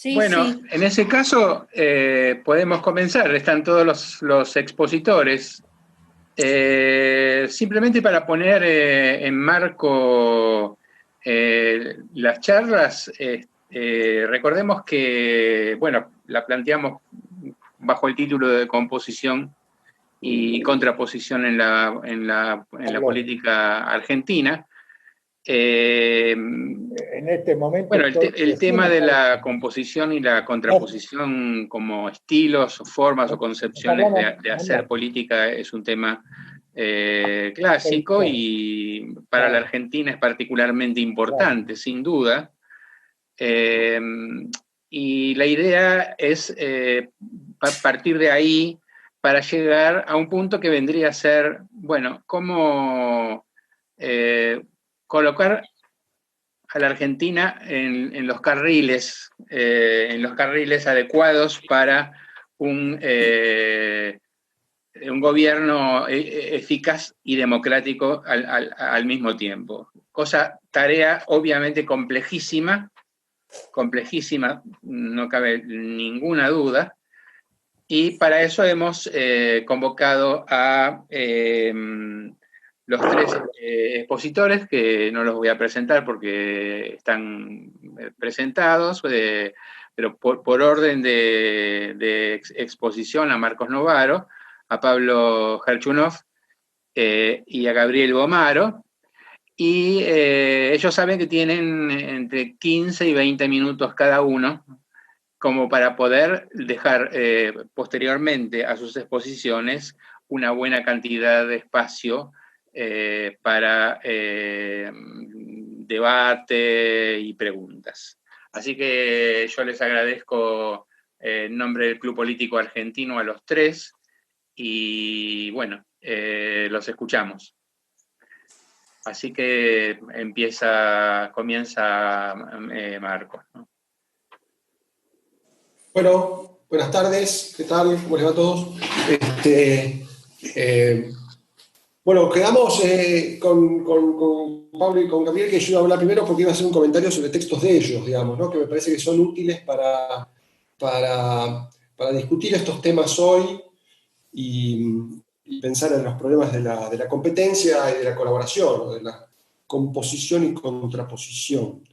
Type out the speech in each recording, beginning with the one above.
Sí, Bueno, sí. en ese caso podemos comenzar, están todos los expositores. Simplemente para poner en marco las charlas, recordemos que, bueno, la planteamos bajo el título de composición y contraposición en la política argentina. En este momento Bueno, estoy el recién tema de la acá. composición y la contraposición como estilos o formas o concepciones de hacer política es un tema clásico y para la Argentina es particularmente importante, sin duda. Y la idea es partir de ahí para llegar a un punto que vendría a ser, bueno, cómo colocar a la Argentina en los carriles adecuados para un gobierno eficaz y democrático al mismo tiempo. Tarea obviamente complejísima, no cabe ninguna duda, y para eso hemos convocado a los tres expositores, que no los voy a presentar porque están presentados, pero por orden de exposición, a Marcos Novaro, a Pablo Gerchunov y a Gabriel Bomaro. Y ellos saben que tienen entre 15 y 20 minutos cada uno, como para poder dejar posteriormente a sus exposiciones una buena cantidad de espacio para debate y preguntas. Así que yo les agradezco en nombre del Club Político Argentino a los tres y bueno, los escuchamos. Así que comienza Marcos, ¿no? Bueno, buenas tardes, ¿qué tal? ¿Cómo les va a todos? Bueno, quedamos con Pablo y con Gabriel que yo iba a hablar primero porque iba a hacer un comentario sobre textos de ellos, digamos, ¿no? Que me parece que son útiles para discutir estos temas hoy y pensar en los problemas de la competencia y de la colaboración, o de la composición y contraposición.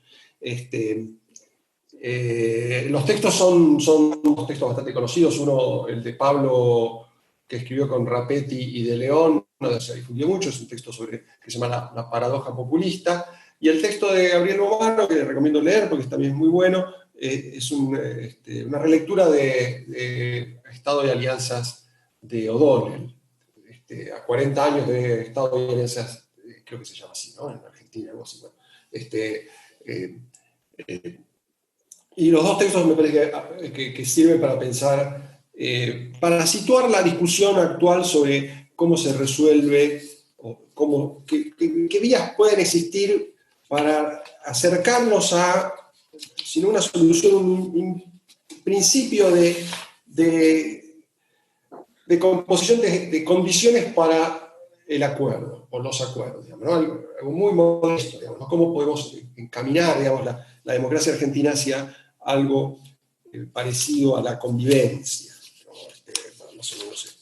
Los textos son dos textos bastante conocidos, uno, el de Pablo, que escribió con Rapetti y de León, no se difundió mucho, es un texto que se llama La paradoja populista, y el texto de Gabriel Bomaro, que les recomiendo leer porque también es muy bueno, es una relectura de Estado y Alianzas de O'Donnell, a 40 años de Estado y Alianzas, creo que se llama así, ¿no? En Argentina, algo así. Bueno, y los dos textos me parece que sirven para pensar, para situar la discusión actual sobre cómo se resuelve, o qué vías pueden existir para acercarnos a, si no una solución, un principio de composición de condiciones para el acuerdo, o los acuerdos, digamos, ¿no? Algo muy modesto, digamos, ¿no? Cómo podemos encaminar, digamos, la democracia argentina hacia algo parecido a la convivencia. Más o menos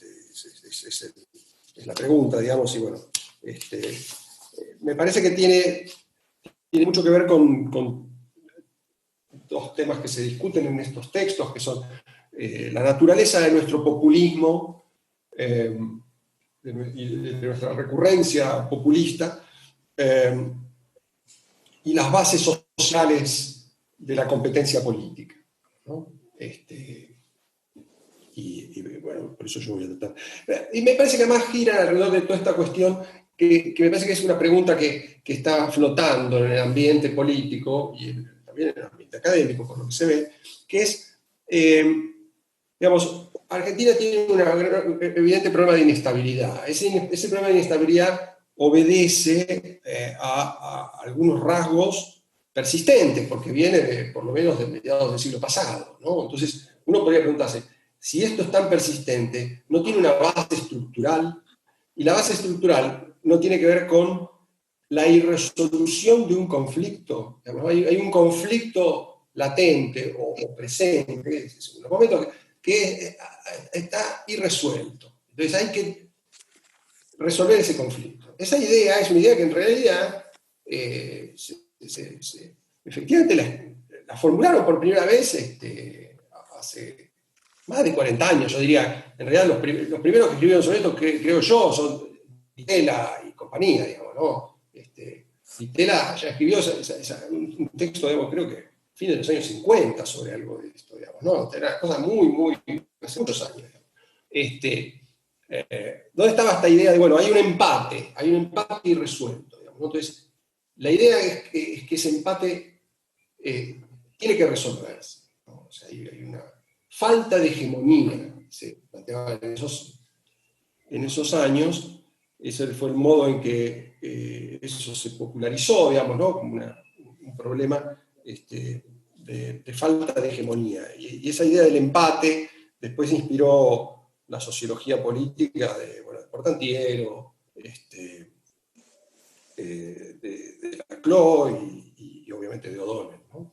es la pregunta, digamos, y bueno, me parece que tiene mucho que ver con dos temas que se discuten en estos textos, que son la naturaleza de nuestro populismo y de nuestra recurrencia populista, y las bases sociales de la competencia política, ¿no? Y bueno, por eso yo voy a tratar. Y me parece que además gira alrededor de toda esta cuestión, que me parece que es una pregunta que está flotando en el ambiente político y también en el ambiente académico, por lo que se ve, que es, digamos, Argentina tiene un evidente problema de inestabilidad. Ese problema de inestabilidad obedece a algunos rasgos persistentes, porque viene por lo menos de mediados del siglo pasado, ¿no? Entonces, uno podría preguntarse, si esto es tan persistente, no tiene una base estructural, y la base estructural no tiene que ver con la irresolución de un conflicto. Hay un conflicto latente o presente, ese segundo momento, que está irresuelto. Entonces hay que resolver ese conflicto. Esa idea es una idea que en realidad efectivamente la formularon por primera vez hace más de 40 años, yo diría. En realidad los primeros que escribieron sobre esto, creo yo, son Ditela y compañía, digamos, ¿no? Ditela ya escribió un texto, digamos, creo que a fines de los años 50 sobre algo de esto, digamos, ¿no? Era una cosa muy, hace muchos años. ¿Dónde estaba esta idea de, bueno, hay un empate irresuelto, digamos, ¿no? Entonces, la idea es que ese empate tiene que resolverse, ¿no? O sea, hay una falta de hegemonía, se planteaba en esos años. Ese fue el modo en que eso se popularizó, digamos, ¿no? Como un problema de falta de hegemonía. Y esa idea del empate después inspiró la sociología política de Portantiero, de Laclau y obviamente de O'Donnell, ¿no?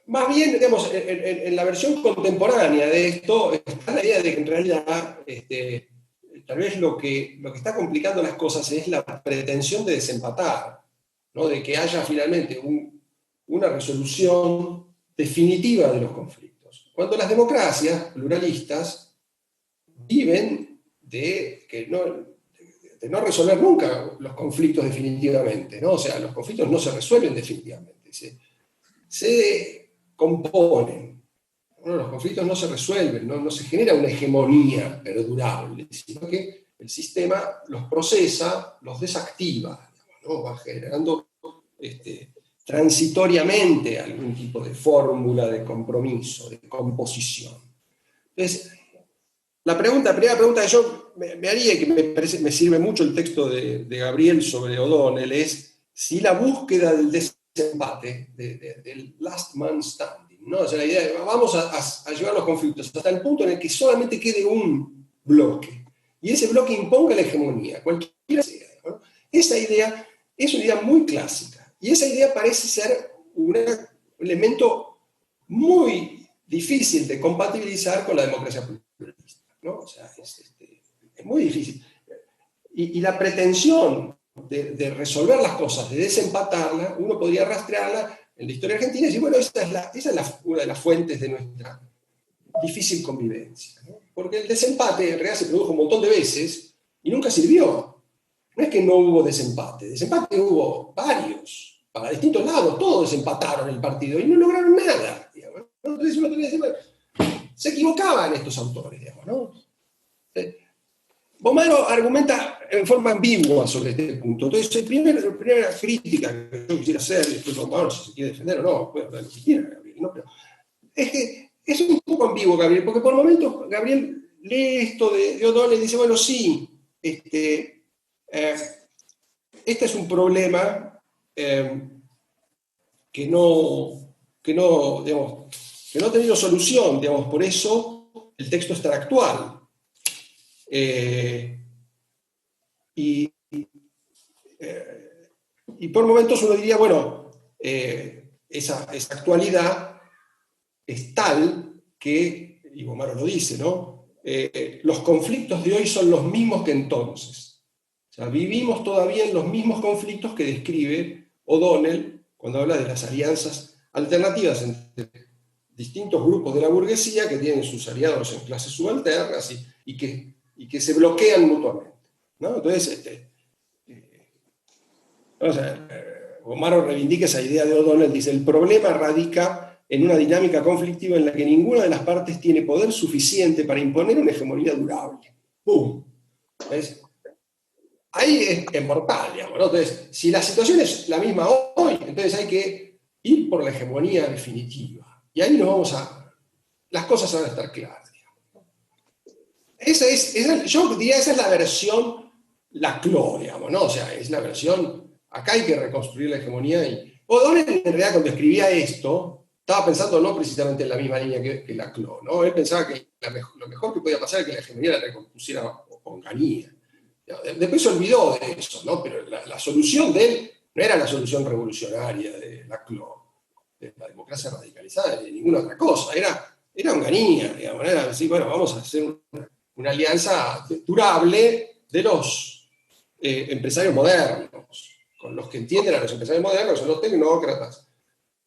Más bien, digamos, en la versión contemporánea de esto está la idea de que en realidad tal vez lo que está complicando las cosas es la pretensión de desempatar, ¿no? De que haya finalmente una resolución definitiva de los conflictos. Cuando las democracias pluralistas viven de no resolver nunca los conflictos definitivamente, ¿no? O sea, los conflictos no se resuelven definitivamente, se componen, ¿no? Los conflictos no se resuelven, no se genera una hegemonía perdurable, sino que el sistema los procesa, los desactiva, ¿no? Va generando transitoriamente algún tipo de fórmula de compromiso, de composición. Entonces, la primera pregunta que yo me haría, y que me sirve mucho el texto de Gabriel sobre O'Donnell, es si la búsqueda del desempate, del last man standing, ¿no? O sea, la idea de vamos a llevar los conflictos hasta el punto en el que solamente quede un bloque, y ese bloque imponga la hegemonía, cualquiera sea, ¿no? Esa idea es una idea muy clásica, y esa idea parece ser un elemento muy difícil de compatibilizar con la democracia pluralista, ¿no? O sea, es muy difícil. Y la pretensión de resolver las cosas, de desempatarla, uno podría rastrearla en la historia argentina y decir, bueno, esa es una de las fuentes de nuestra difícil convivencia, ¿no? Porque el desempate en realidad se produjo un montón de veces y nunca sirvió. No es que no hubo desempate hubo varios, para distintos lados, todos desempataron el partido y no lograron nada, digamos, ¿no? Entonces uno podría decir, bueno, se equivocaban estos autores, digamos, ¿no? Bomaro argumenta en forma ambigua sobre este punto. Entonces, la primera crítica que yo quisiera hacer, y después Bomaro, si se quiere defender o no, puede hablar lo que quiera, Gabriel, ¿no? Pero es que es un poco ambiguo, Gabriel, porque por momentos Gabriel lee esto de O'Donnell y dice, bueno, sí, este es un problema que no ha tenido solución, digamos, por eso el texto es tan actual. Y por momentos uno diría, bueno, esa actualidad es tal que, y Bomaro lo dice, ¿no? Los conflictos de hoy son los mismos que entonces. O sea, vivimos todavía en los mismos conflictos que describe O'Donnell cuando habla de las alianzas alternativas entre distintos grupos de la burguesía que tienen sus aliados en clases subalternas y que se bloquean mutuamente, ¿no? Entonces, Bomaro reivindica esa idea de O'Donnell, dice, el problema radica en una dinámica conflictiva en la que ninguna de las partes tiene poder suficiente para imponer una hegemonía durable. ¡Pum! ¿Ves? Ahí es mortal, digamos, ¿no? Entonces, si la situación es la misma hoy, entonces hay que ir por la hegemonía definitiva. Y ahí las cosas van a estar claras, digamos. Yo diría esa es la versión Laclau, digamos, ¿no? O sea, es la versión, acá hay que reconstruir la hegemonía. O'Donnell, en realidad, cuando escribía esto, estaba pensando no precisamente en la misma línea que Laclau, ¿no? Él pensaba que lo mejor que podía pasar es que la hegemonía la recompusiera Onganía. Después se olvidó de eso, ¿no? Pero la solución de él no era la solución revolucionaria de la democracia radicalizada, ni ninguna otra cosa, era onganía, digamos, era decir, bueno, vamos a hacer una alianza durable de los empresarios modernos, con los que entienden a los empresarios modernos, son los tecnócratas,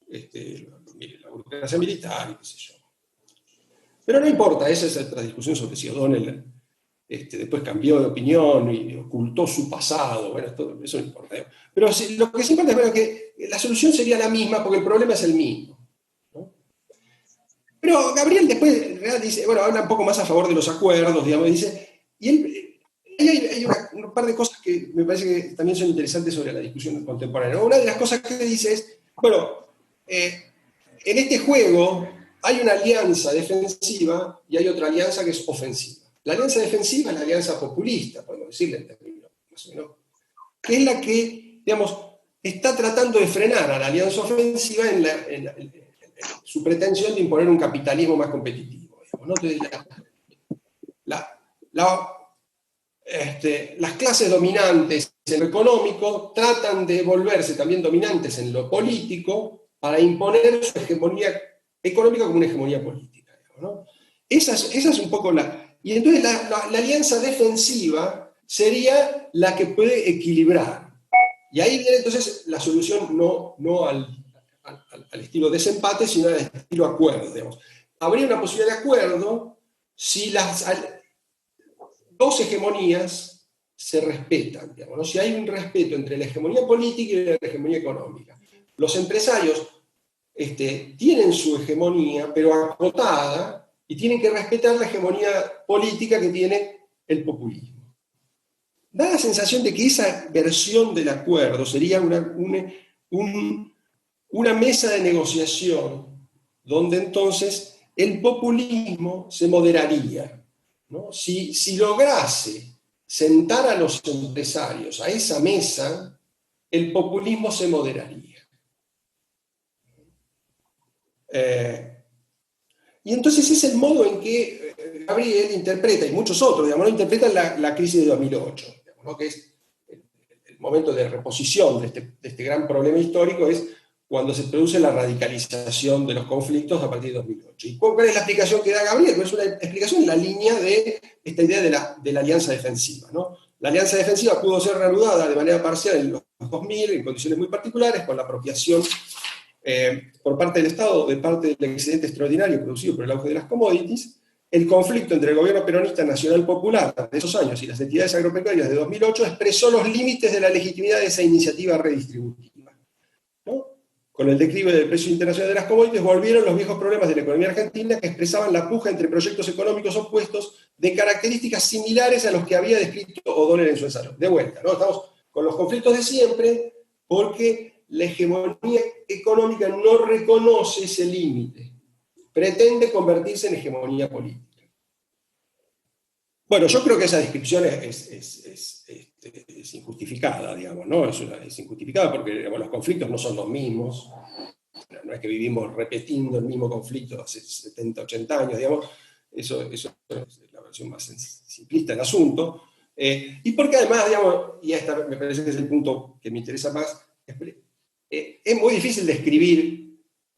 la burocracia militar y qué sé yo. Pero no importa, esa es otra discusión sobre si O'Donnell después cambió de opinión y ocultó su pasado, bueno, eso no importa. Pero lo que sí importa es que la solución sería la misma porque el problema es el mismo, ¿no? Pero Gabriel después en realidad dice, bueno, habla un poco más a favor de los acuerdos, digamos, dice, y hay un par de cosas que me parece que también son interesantes sobre la discusión contemporánea, ¿no? Una de las cosas que dice es, bueno, en este juego hay una alianza defensiva y hay otra alianza que es ofensiva. La alianza defensiva es la alianza populista, podemos decirle en términos más o menos, que es la que, digamos, está tratando de frenar a la alianza ofensiva en su pretensión de imponer un capitalismo más competitivo, digamos, ¿no? Entonces, las clases dominantes en lo económico tratan de volverse también dominantes en lo político para imponer su hegemonía económica como una hegemonía política, digamos, ¿no? Esa es un poco la... Y entonces la alianza defensiva sería la que puede equilibrar. Y ahí viene entonces la solución no al estilo desempate, sino al estilo acuerdo, digamos. Habría una posibilidad de acuerdo si las dos hegemonías se respetan, digamos, ¿no? Si hay un respeto entre la hegemonía política y la hegemonía económica. Los empresarios tienen su hegemonía, pero acotada, y tienen que respetar la hegemonía política que tiene el populismo. Da la sensación de que esa versión del acuerdo sería una mesa de negociación donde entonces el populismo se moderaría, ¿no? Si lograse sentar a los empresarios a esa mesa, el populismo se moderaría. Y entonces es el modo en que Gabriel interpreta, y muchos otros, digamos, ¿no? Interpretan la crisis de 2008, digamos, ¿no? Que es el momento de reposición de este gran problema histórico, es cuando se produce la radicalización de los conflictos a partir de 2008. ¿Y cuál es la explicación que da Gabriel? Pues es una explicación en la línea de esta idea de la alianza defensiva, ¿no? La alianza defensiva pudo ser reanudada de manera parcial en los 2000, en condiciones muy particulares, con la apropiación por parte del Estado, de parte del excedente extraordinario producido por el auge de las commodities. El conflicto entre el gobierno peronista nacional popular de esos años y las entidades agropecuarias de 2008 expresó los límites de la legitimidad de esa iniciativa redistributiva, ¿no? Con el declive del precio internacional de las commodities volvieron los viejos problemas de la economía argentina que expresaban la puja entre proyectos económicos opuestos de características similares a los que había descrito O'Donnell en su ensayo. De vuelta, ¿no? Estamos con los conflictos de siempre porque la hegemonía económica no reconoce ese límite, pretende convertirse en hegemonía política. Bueno, yo creo que esa descripción es injustificada, digamos, ¿no? Es injustificada porque, digamos, los conflictos no son los mismos, no es que vivimos repitiendo el mismo conflicto hace 70, 80 años, digamos, eso es la versión más simplista del asunto, y porque además, digamos, y esta me parece que es el punto que me interesa más, es muy difícil describir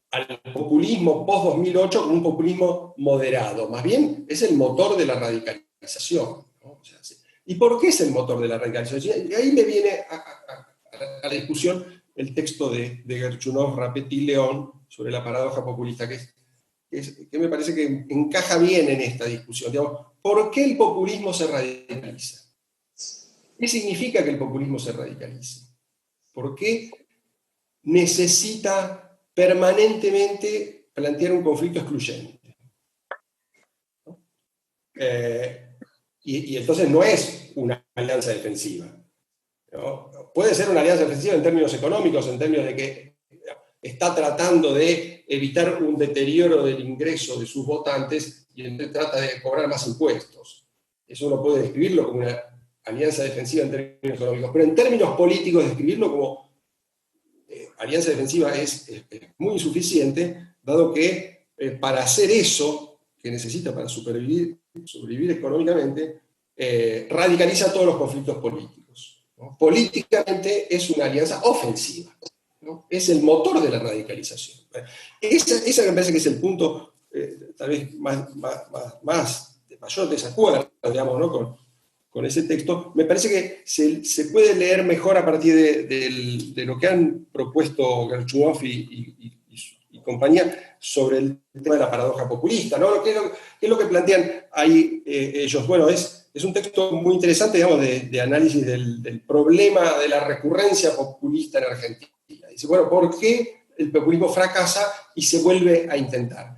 al populismo post-2008 como un populismo moderado. Más bien, es el motor de la radicalización, ¿no? O sea, ¿y por qué es el motor de la radicalización? Y ahí me viene a la discusión el texto de Gerchunov, Rapetti y León sobre la paradoja populista, que me parece que encaja bien en esta discusión. Digamos, ¿por qué el populismo se radicaliza? ¿Qué significa que el populismo se radicalice? ¿Por qué necesita permanentemente plantear un conflicto excluyente? ¿No? Y entonces no es una alianza defensiva, ¿no? Puede ser una alianza defensiva en términos económicos, en términos de que está tratando de evitar un deterioro del ingreso de sus votantes y entonces trata de cobrar más impuestos. Eso uno puede describirlo como una alianza defensiva en términos económicos, pero en términos políticos describirlo como alianza defensiva es muy insuficiente, dado que para hacer eso que necesita para sobrevivir económicamente, radicaliza todos los conflictos políticos. ¿no? Políticamente es una alianza ofensiva, ¿no? Es el motor de la radicalización. Esa me parece que es el punto, tal vez de mayor desacuerdo, digamos, ¿no? con ese texto. Me parece que se puede leer mejor a partir de lo que han propuesto Gershunov y compañía sobre el tema de la paradoja populista, ¿no? ¿Qué es lo que plantean ahí ellos? Bueno, es un texto muy interesante, digamos, de análisis del problema de la recurrencia populista en Argentina. Dice, bueno, ¿por qué el populismo fracasa y se vuelve a intentar?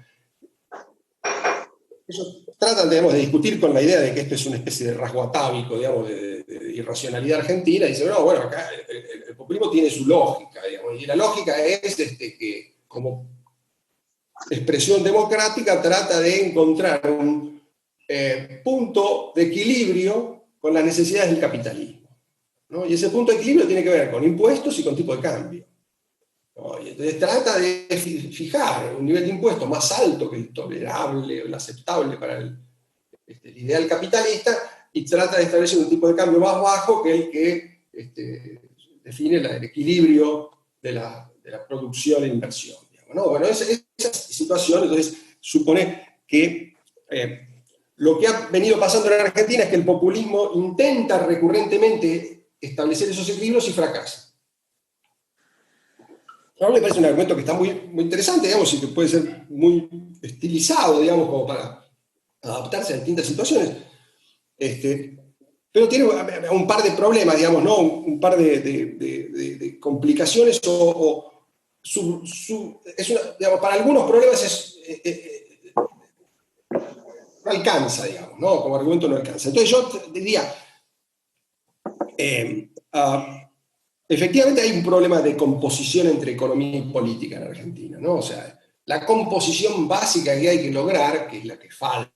Ellos tratan, digamos, de discutir con la idea de que esto es una especie de rasgo atávico, digamos, de irracionalidad argentina, y dicen, no, bueno, acá el populismo tiene su lógica, digamos, y la lógica es que como expresión democrática trata de encontrar un punto de equilibrio con las necesidades del capitalismo, ¿no? Y ese punto de equilibrio tiene que ver con impuestos y con tipo de cambio, ¿no? Y entonces trata de fijar un nivel de impuestos más alto que el tolerable o el aceptable para el ideal capitalista, y trata de establecer un tipo de cambio más bajo que el que define el equilibrio de la producción e inversión, digamos, ¿no? Bueno, esa situación entonces supone que lo que ha venido pasando en Argentina es que el populismo intenta recurrentemente establecer esos equilibrios y fracasa. A mí me parece un argumento que está muy, muy interesante, digamos, y que puede ser muy estilizado, digamos, como para adaptarse a distintas situaciones. Pero tiene un par de problemas, digamos, ¿no? Un par de complicaciones digamos, para algunos problemas no alcanza, digamos, ¿no? Como argumento no alcanza. Entonces yo diría, efectivamente hay un problema de composición entre economía y política en Argentina, ¿no? O sea, la composición básica que hay que lograr, que es la que falta,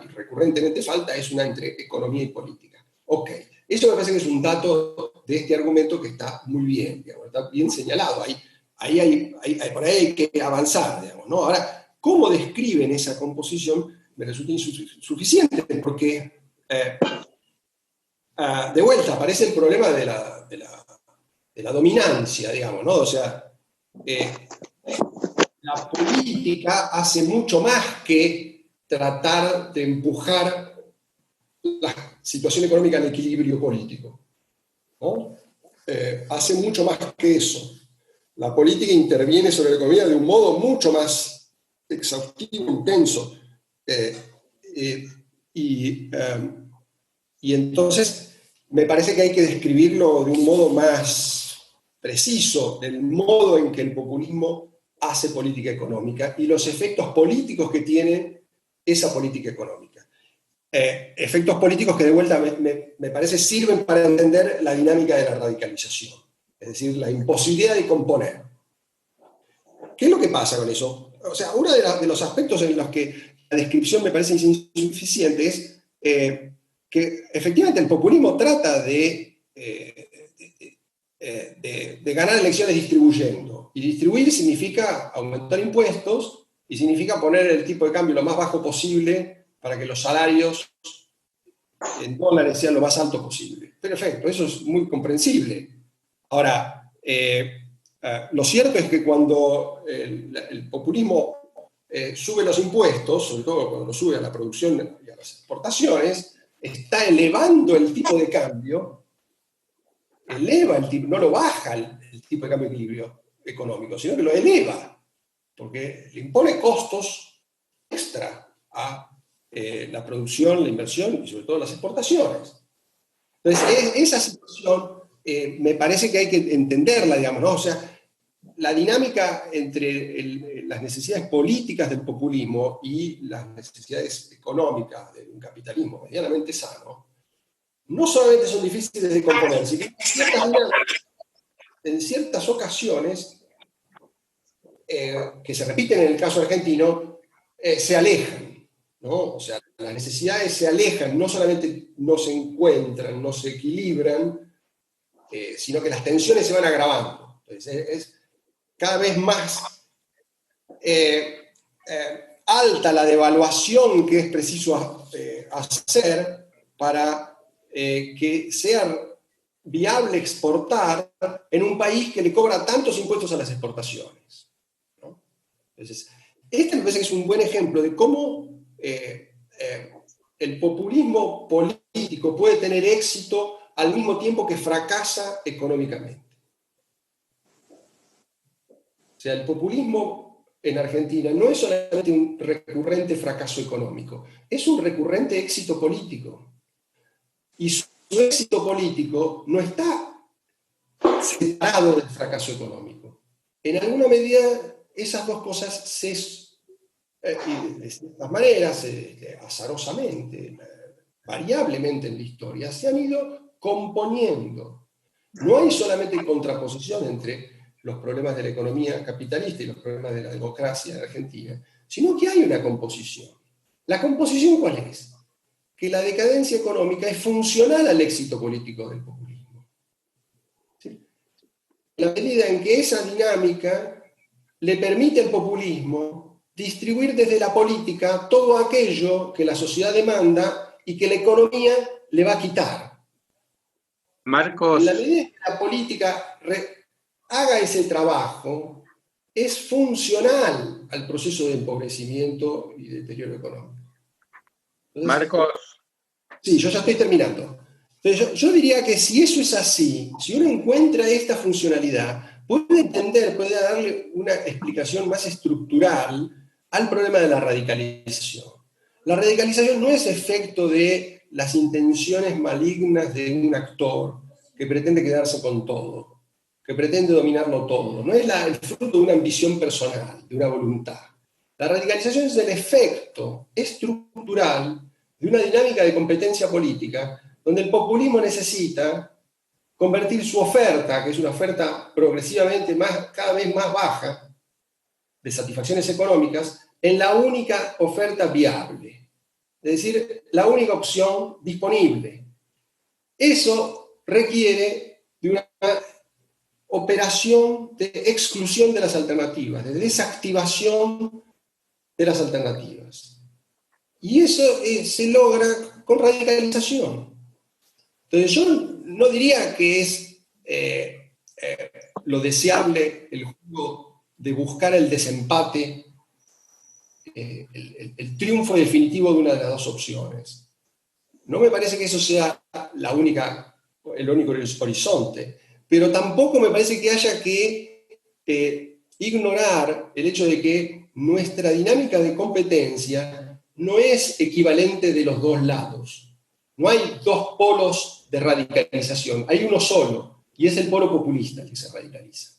y recurrentemente falta, es una entre economía y política. Ok, eso me parece que es un dato de este argumento que está muy bien, digamos, está bien señalado. Por ahí hay que avanzar, digamos, ¿no? Ahora, ¿cómo describen esa composición? Me resulta insuficiente, porque de vuelta aparece el problema de la dominancia, digamos, ¿no? O sea, la política hace mucho más que tratar de empujar la situación económica al equilibrio político, ¿no? Hace mucho más que eso. La política interviene sobre la economía de un modo mucho más exhaustivo, intenso. Y entonces me parece que hay que describirlo de un modo más preciso, del modo en que el populismo hace política económica y los efectos políticos que tiene esa política económica. Efectos políticos que de vuelta me parece sirven para entender la dinámica de la radicalización, es decir, la imposibilidad de componer. ¿Qué es lo que pasa con eso? O sea, uno de los aspectos en los que la descripción me parece insuficiente es que efectivamente el populismo trata de ganar elecciones distribuyendo. Y distribuir significa aumentar impuestos y significa poner el tipo de cambio lo más bajo posible para que los salarios en dólares sean lo más alto posible. Perfecto, eso es muy comprensible. Ahora, lo cierto es que cuando el populismo sube los impuestos, sobre todo cuando lo sube a la producción y a las exportaciones, está elevando el tipo de cambio, eleva el tipo, no lo baja el tipo de cambio de equilibrio económico, sino que lo eleva, porque le impone costos extra a la producción, la inversión y sobre todo las exportaciones. Entonces, esa situación me parece que hay que entenderla, digamos, ¿no? O sea, la dinámica entre las necesidades políticas del populismo y las necesidades económicas de un capitalismo medianamente sano, no solamente son difíciles de componer, sino que en ciertas ocasiones, que se repiten en el caso argentino, se alejan, ¿no? O sea, las necesidades se alejan, no solamente no se encuentran, no se equilibran, sino que las tensiones se van agravando. Entonces, es cada vez más alta la devaluación que es preciso hacer para que sea viable exportar en un país que le cobra tantos impuestos a las exportaciones, ¿no? Entonces, este me parece que es un buen ejemplo de cómo el populismo político puede tener éxito al mismo tiempo que fracasa económicamente. O sea, el populismo en Argentina no es solamente un recurrente fracaso económico, es un recurrente éxito político. Y su éxito político no está separado del fracaso económico. En alguna medida, esas dos cosas de estas maneras, azarosamente, variablemente en la historia, se han ido componiendo. No hay solamente contraposición entre los problemas de la economía capitalista y los problemas de la democracia en Argentina, sino que hay una composición. ¿La composición cuál es? Que la decadencia económica es funcional al éxito político del populismo. ¿Sí? En la medida en que esa dinámica le permite al populismo distribuir desde la política todo aquello que la sociedad demanda y que la economía le va a quitar. Marcos. En la medida en que la política haga ese trabajo, es funcional al proceso de empobrecimiento y deterioro económico. Entonces, Marcos. Sí, yo ya estoy terminando. Entonces, yo diría que si eso es así, si uno encuentra esta funcionalidad, puede darle una explicación más estructural al problema de la radicalización. La radicalización no es efecto de las intenciones malignas de un actor que pretende quedarse con todo, que pretende dominarlo todo. No es el fruto de una ambición personal, de una voluntad. La radicalización es el efecto estructural de una dinámica de competencia política donde el populismo necesita convertir su oferta, que es una oferta progresivamente cada vez más baja de satisfacciones económicas, en la única oferta viable, es decir, la única opción disponible. Eso requiere de una operación de exclusión de las alternativas, de desactivación de las alternativas. Y eso se logra con radicalización. Entonces yo no diría que es lo deseable el juego de buscar el desempate, el triunfo definitivo de una de las dos opciones. No me parece que eso sea el único horizonte, pero tampoco me parece que haya que ignorar el hecho de que nuestra dinámica de competencia no es equivalente de los dos lados. No hay dos polos de radicalización, hay uno solo, y es el polo populista el que se radicaliza.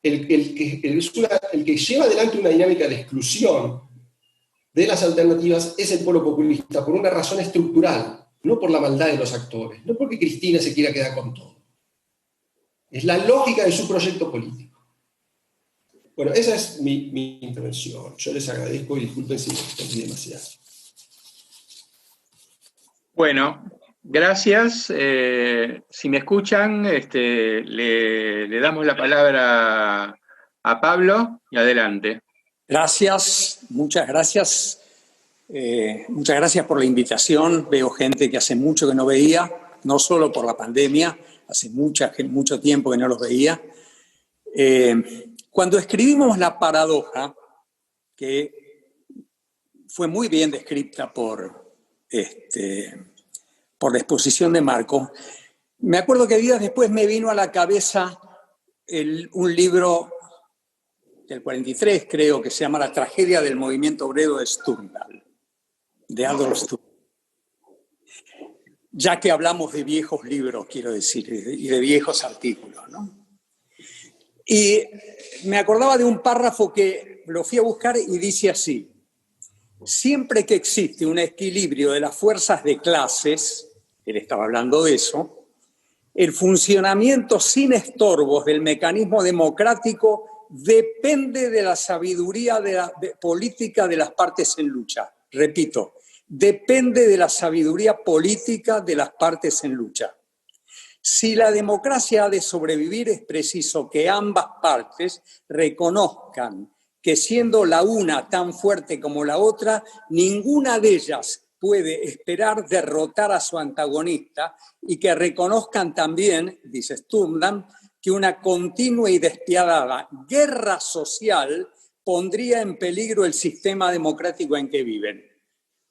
El que lleva adelante una dinámica de exclusión de las alternativas es el polo populista, por una razón estructural, no por la maldad de los actores, no porque Cristina se quiera quedar con todo. Es la lógica de su proyecto político. Bueno, esa es mi intervención. Yo les agradezco y disculpen si me extendí demasiado. Bueno, gracias. Si me escuchan, le damos la palabra a Pablo y adelante. Gracias, muchas gracias. Muchas gracias por la invitación. Veo gente que hace mucho que no veía, no solo por la pandemia, hace mucho tiempo que no los veía. Cuando escribimos La paradoja, que fue muy bien descrita por la exposición de Marco, me acuerdo que días después me vino a la cabeza un libro del 43, creo, que se llama La tragedia del movimiento obrero de Stendhal, de Adolf Stendhal. Ya que hablamos de viejos libros, quiero decir, y de viejos artículos, ¿no? Y me acordaba de un párrafo que lo fui a buscar y dice así: siempre que existe un equilibrio de las fuerzas de clases, él estaba hablando de eso, el funcionamiento sin estorbos del mecanismo democrático depende de la sabiduría política de las partes en lucha. Repito, depende de la sabiduría política de las partes en lucha. Si la democracia ha de sobrevivir, es preciso que ambas partes reconozcan que siendo la una tan fuerte como la otra, ninguna de ellas puede esperar derrotar a su antagonista y que reconozcan también, dice Sturmland, que una continua y despiadada guerra social pondría en peligro el sistema democrático en que viven.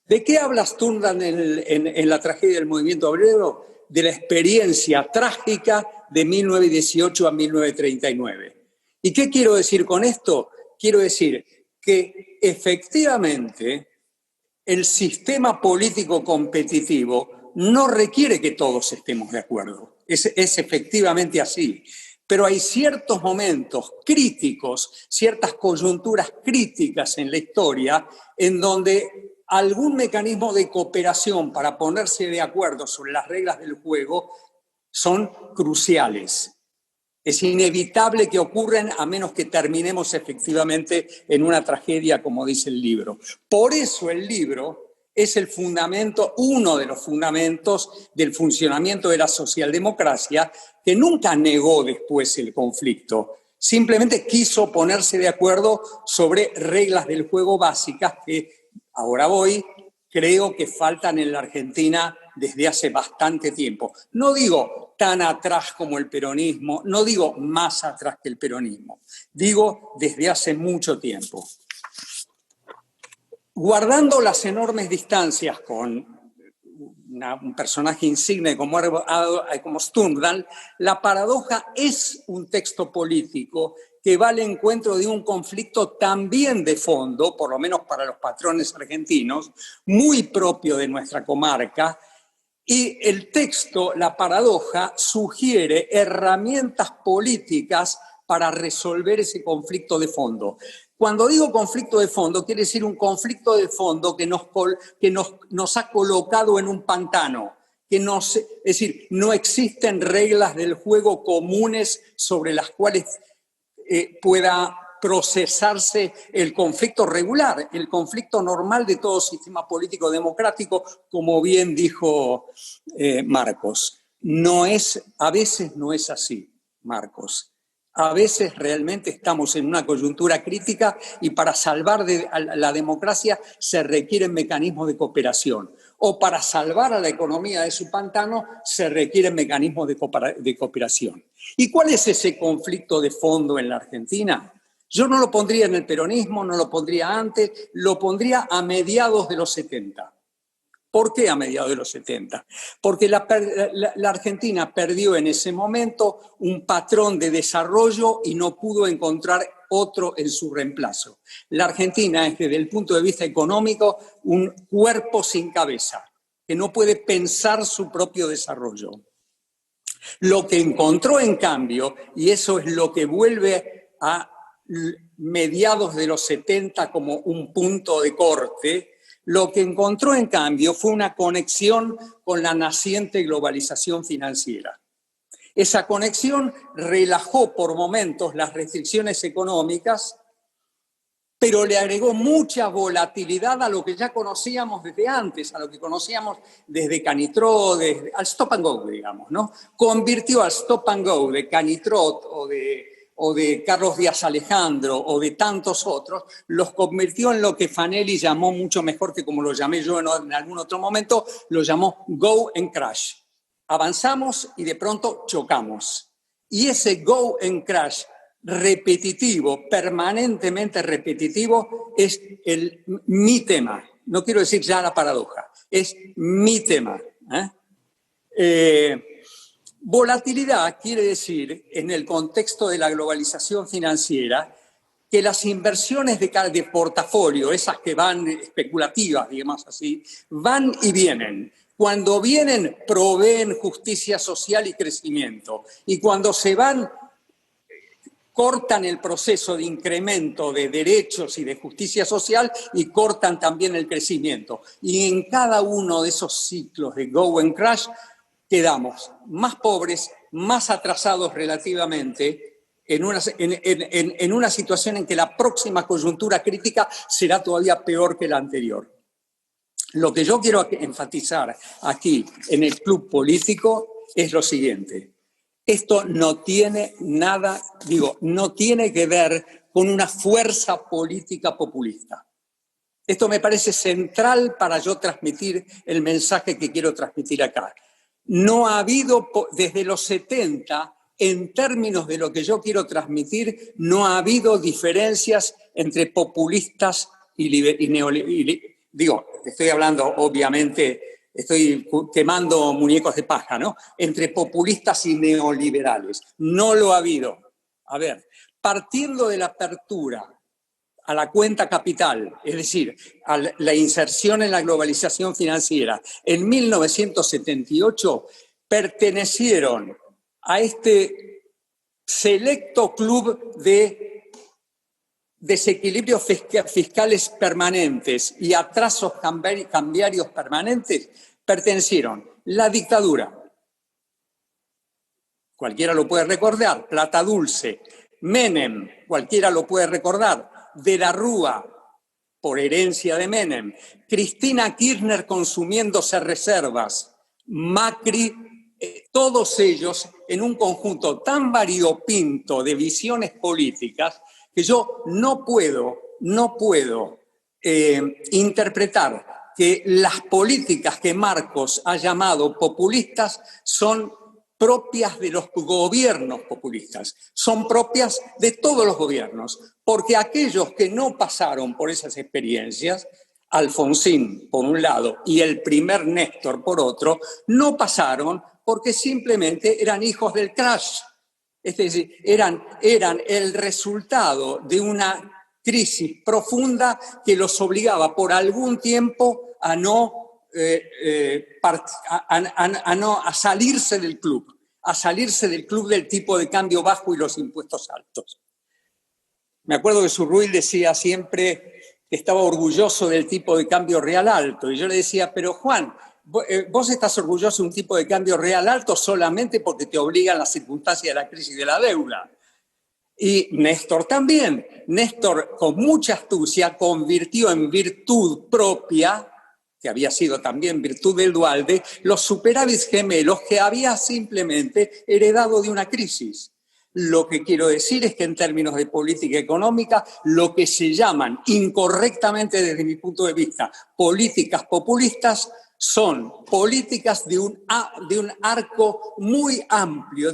¿De qué habla Sturmland en la tragedia del movimiento obrero? De la experiencia trágica de 1918 a 1939. ¿Y qué quiero decir con esto? Quiero decir que efectivamente el sistema político competitivo no requiere que todos estemos de acuerdo. Es efectivamente así. Pero hay ciertos momentos críticos, ciertas coyunturas críticas en la historia en donde algún mecanismo de cooperación para ponerse de acuerdo sobre las reglas del juego son cruciales. Es inevitable que ocurran a menos que terminemos efectivamente en una tragedia, como dice el libro. Por eso el libro es el fundamento, uno de los fundamentos del funcionamiento de la socialdemocracia, que nunca negó después el conflicto. Simplemente quiso ponerse de acuerdo sobre reglas del juego básicas que, ahora creo que faltan en la Argentina desde hace bastante tiempo. No digo tan atrás como el peronismo, no digo más atrás que el peronismo, digo desde hace mucho tiempo. Guardando las enormes distancias con un personaje insigne como Sturmland, La paradoja es un texto político que va al encuentro de un conflicto también de fondo, por lo menos para los patrones argentinos, muy propio de nuestra comarca, y el texto, La paradoja, sugiere herramientas políticas para resolver ese conflicto de fondo. Cuando digo conflicto de fondo, quiere decir un conflicto de fondo que nos ha colocado en un pantano. Es decir, no existen reglas del juego comunes sobre las cuales pueda procesarse el conflicto regular, el conflicto normal de todo sistema político democrático, como bien dijo Marcos. A veces no es así, Marcos. A veces realmente estamos en una coyuntura crítica y para salvar a la democracia se requieren mecanismos de cooperación. O para salvar a la economía de su pantano se requieren mecanismos de cooperación. ¿Y cuál es ese conflicto de fondo en la Argentina? Yo no lo pondría en el peronismo, no lo pondría antes, lo pondría a mediados de los 70. ¿Por qué a mediados de los 70? Porque la Argentina perdió en ese momento un patrón de desarrollo y no pudo encontrar otro en su reemplazo. La Argentina es, desde el punto de vista económico, un cuerpo sin cabeza, que no puede pensar su propio desarrollo. Lo que encontró, en cambio, y eso es lo que vuelve a mediados de los 70 como un punto de corte, lo que encontró, en cambio, fue una conexión con la naciente globalización financiera. Esa conexión relajó por momentos las restricciones económicas, pero le agregó mucha volatilidad a lo que ya conocíamos desde antes, a lo que conocíamos desde Canitrot, al stop and go, digamos, ¿no? Convirtió al stop and go de Canitrot o de Carlos Díaz Alejandro o de tantos otros, los convirtió en lo que Fanelli llamó mucho mejor que como lo llamé yo en algún otro momento, lo llamó go and crash. Avanzamos y de pronto chocamos. Y ese go and crash repetitivo, permanentemente repetitivo, es mi tema. No quiero decir ya la paradoja, es mi tema. Volatilidad quiere decir, en el contexto de la globalización financiera, que las inversiones de portafolio, esas que van especulativas, digamos así, van y vienen. Cuando vienen, proveen justicia social y crecimiento. Y cuando se van, cortan el proceso de incremento de derechos y de justicia social y cortan también el crecimiento. Y en cada uno de esos ciclos de go and crash, quedamos más pobres, más atrasados relativamente, en una situación en que la próxima coyuntura crítica será todavía peor que la anterior. Lo que yo quiero enfatizar aquí en el club político es lo siguiente. Esto no tiene no tiene que ver con una fuerza política populista. Esto me parece central para yo transmitir el mensaje que quiero transmitir acá. No ha habido, desde los 70, en términos de lo que yo quiero transmitir, no ha habido diferencias entre populistas y neoliberales. Digo, estoy hablando, obviamente, estoy quemando muñecos de paja, ¿no? Entre populistas y neoliberales. No lo ha habido. A ver, partiendo de la apertura a la cuenta capital, es decir, a la inserción en la globalización financiera, en 1978 pertenecieron a este selecto club de desequilibrios fiscales permanentes y atrasos cambiarios permanentes, pertenecieron la dictadura, cualquiera lo puede recordar, Plata Dulce, Menem, cualquiera lo puede recordar, De la Rúa, por herencia de Menem, Cristina Kirchner consumiéndose reservas, Macri, todos ellos en un conjunto tan variopinto de visiones políticas que yo no puedo interpretar que las políticas que Marcos ha llamado populistas son propias de los gobiernos populistas, son propias de todos los gobiernos, porque aquellos que no pasaron por esas experiencias, Alfonsín por un lado y el primer Néstor por otro, no pasaron porque simplemente eran hijos del crash, es decir, eran el resultado de una crisis profunda que los obligaba por algún tiempo a salirse del club del tipo de cambio bajo y los impuestos altos. Me acuerdo que Surruil decía siempre que estaba orgulloso del tipo de cambio real alto, y yo le decía, pero Juan, vos estás orgulloso de un tipo de cambio real alto solamente porque te obligan las circunstancias de la crisis de la deuda. Y Néstor también. Néstor, con mucha astucia, convirtió en virtud propia, que había sido también virtud del Duhalde, los superávits gemelos que había simplemente heredado de una crisis. Lo que quiero decir es que en términos de política económica, lo que se llaman incorrectamente desde mi punto de vista políticas populistas son políticas de un arco muy amplio,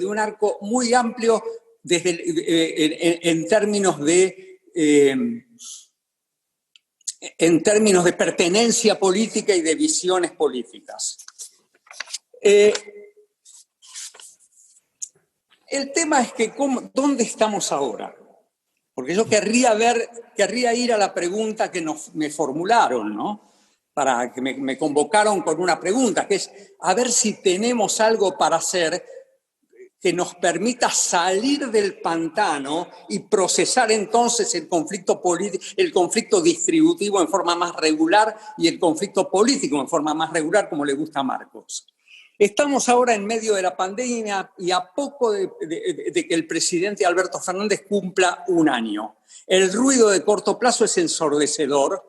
en términos de pertenencia política y de visiones políticas. El tema es que, ¿dónde estamos ahora? Porque yo querría ir a la pregunta que me formularon, ¿no? Para que me convocaron con una pregunta, que es a ver si tenemos algo para hacer que nos permita salir del pantano y procesar entonces el conflicto distributivo en forma más regular y el conflicto político en forma más regular, como le gusta a Marcos. Estamos ahora en medio de la pandemia y a poco de que el presidente Alberto Fernández cumpla un año. El ruido de corto plazo es ensordecedor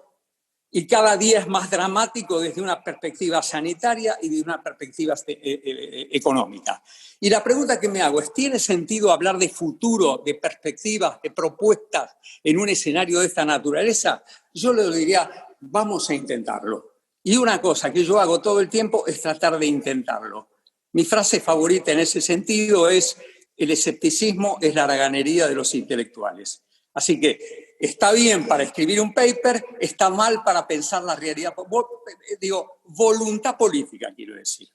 y cada día es más dramático desde una perspectiva sanitaria y de una perspectiva económica. Y la pregunta que me hago es, ¿tiene sentido hablar de futuro, de perspectivas, de propuestas en un escenario de esta naturaleza? Yo le diría, vamos a intentarlo. Y una cosa que yo hago todo el tiempo es tratar de intentarlo. Mi frase favorita en ese sentido es, el escepticismo es la haraganería de los intelectuales. Así que está bien para escribir un paper, está mal para pensar la realidad. Digo, voluntad política, quiero decir.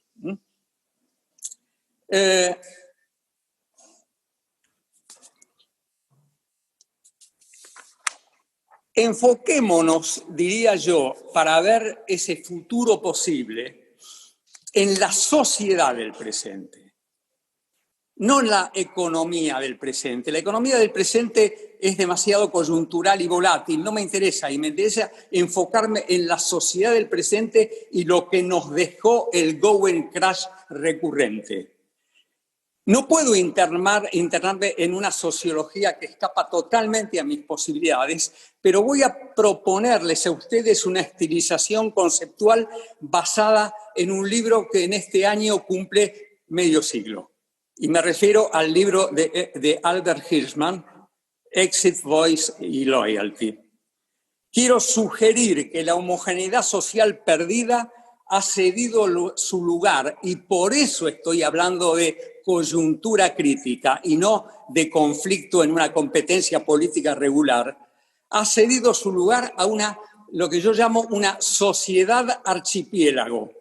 Enfoquémonos, diría yo, para ver ese futuro posible, en la sociedad del presente, no en la economía del presente. La economía del presente es demasiado coyuntural y volátil, no me interesa, y me interesa enfocarme en la sociedad del presente y lo que nos dejó el going crash recurrente. No puedo internarme en una sociología que escapa totalmente a mis posibilidades, pero voy a proponerles a ustedes una estilización conceptual basada en un libro que en este año cumple medio siglo. Y me refiero al libro de Albert Hirschman, Exit, Voice y Loyalty, quiero sugerir que la homogeneidad social perdida ha cedido su lugar, y por eso estoy hablando de coyuntura crítica y no de conflicto en una competencia política regular, ha cedido su lugar a lo que yo llamo una sociedad archipiélago,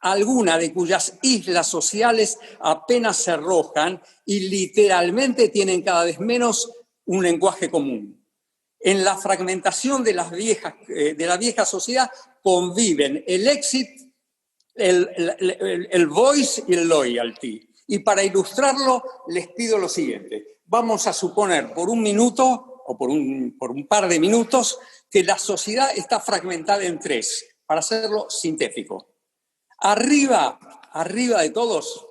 alguna de cuyas islas sociales apenas se arrojan y literalmente tienen cada vez menos un lenguaje común. En la fragmentación de la vieja sociedad conviven el exit, el voice y el loyalty. Y para ilustrarlo les pido lo siguiente. Vamos a suponer por un minuto o por un par de minutos que la sociedad está fragmentada en tres, para hacerlo sintético. Arriba de todos,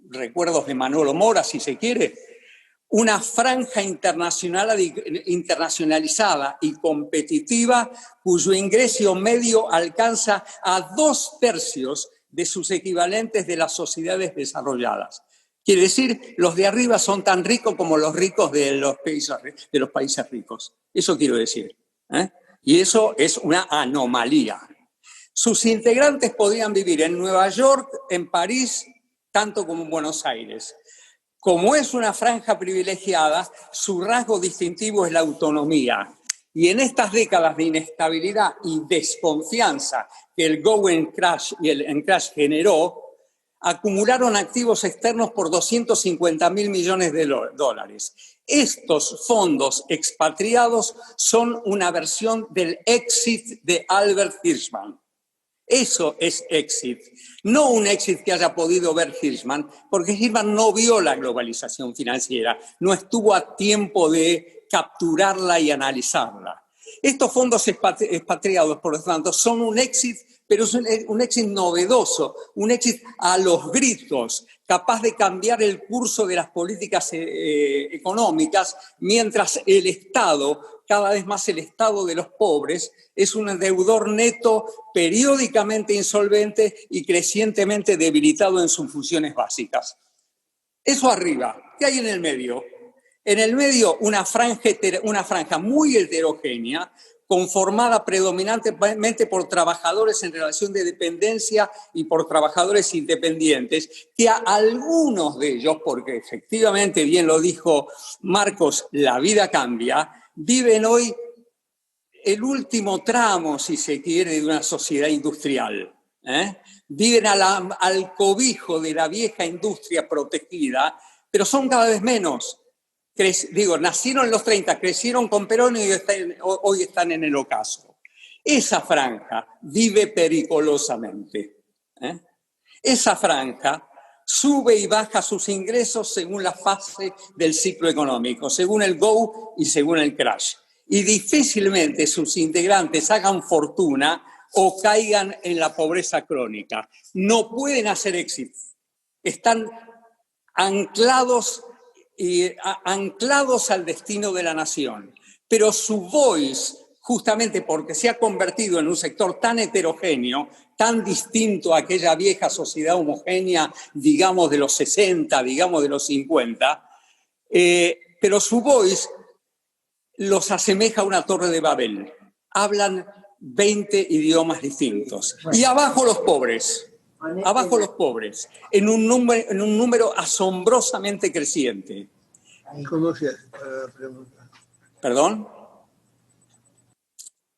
recuerdos de Manolo Mora, si se quiere, una franja internacionalizada y competitiva cuyo ingreso medio alcanza a 2/3 de sus equivalentes de las sociedades desarrolladas. Quiere decir, los de arriba son tan ricos como los ricos de los países ricos. Eso quiero decir. Y eso es una anomalía. Sus integrantes podrían vivir en Nueva York, en París, tanto como en Buenos Aires. Como es una franja privilegiada, su rasgo distintivo es la autonomía. Y en estas décadas de inestabilidad y desconfianza que el Going Crash y el Encrash generó, acumularon activos externos por 250.000 millones de dólares. Estos fondos expatriados son una versión del exit de Albert Hirschman. Eso es exit. No un exit que haya podido ver Hirschman, porque Hirschman no vio la globalización financiera, no estuvo a tiempo de capturarla y analizarla. Estos fondos expatriados, por lo tanto, son un exit, pero es un exit novedoso, un exit a los gritos, capaz de cambiar el curso de las políticas económicas, mientras el Estado, cada vez más el Estado de los pobres, es un deudor neto periódicamente insolvente y crecientemente debilitado en sus funciones básicas. Eso arriba. ¿Qué hay en el medio? En el medio una franja muy heterogénea, conformada predominantemente por trabajadores en relación de dependencia y por trabajadores independientes, que a algunos de ellos, porque efectivamente, bien lo dijo Marcos, la vida cambia, viven hoy el último tramo, si se quiere, de una sociedad industrial. Viven al cobijo de la vieja industria protegida, pero son cada vez menos. Nacieron en los 30, crecieron con Perón y hoy están en el ocaso. Esa franja vive periculosamente. Esa franja sube y baja sus ingresos según la fase del ciclo económico, según el go y según el crash. Y difícilmente sus integrantes hagan fortuna o caigan en la pobreza crónica. No pueden hacer éxito. Están anclados al destino de la nación. Pero su voice, justamente porque se ha convertido en un sector tan heterogéneo, tan distinto a aquella vieja sociedad homogénea, digamos de los 60, digamos de los 50, pero su voice los asemeja a una torre de Babel. Hablan 20 idiomas distintos. Y abajo los pobres. Abajo los pobres, en un número asombrosamente creciente. ¿Cómo se hace para la pregunta? ¿Perdón?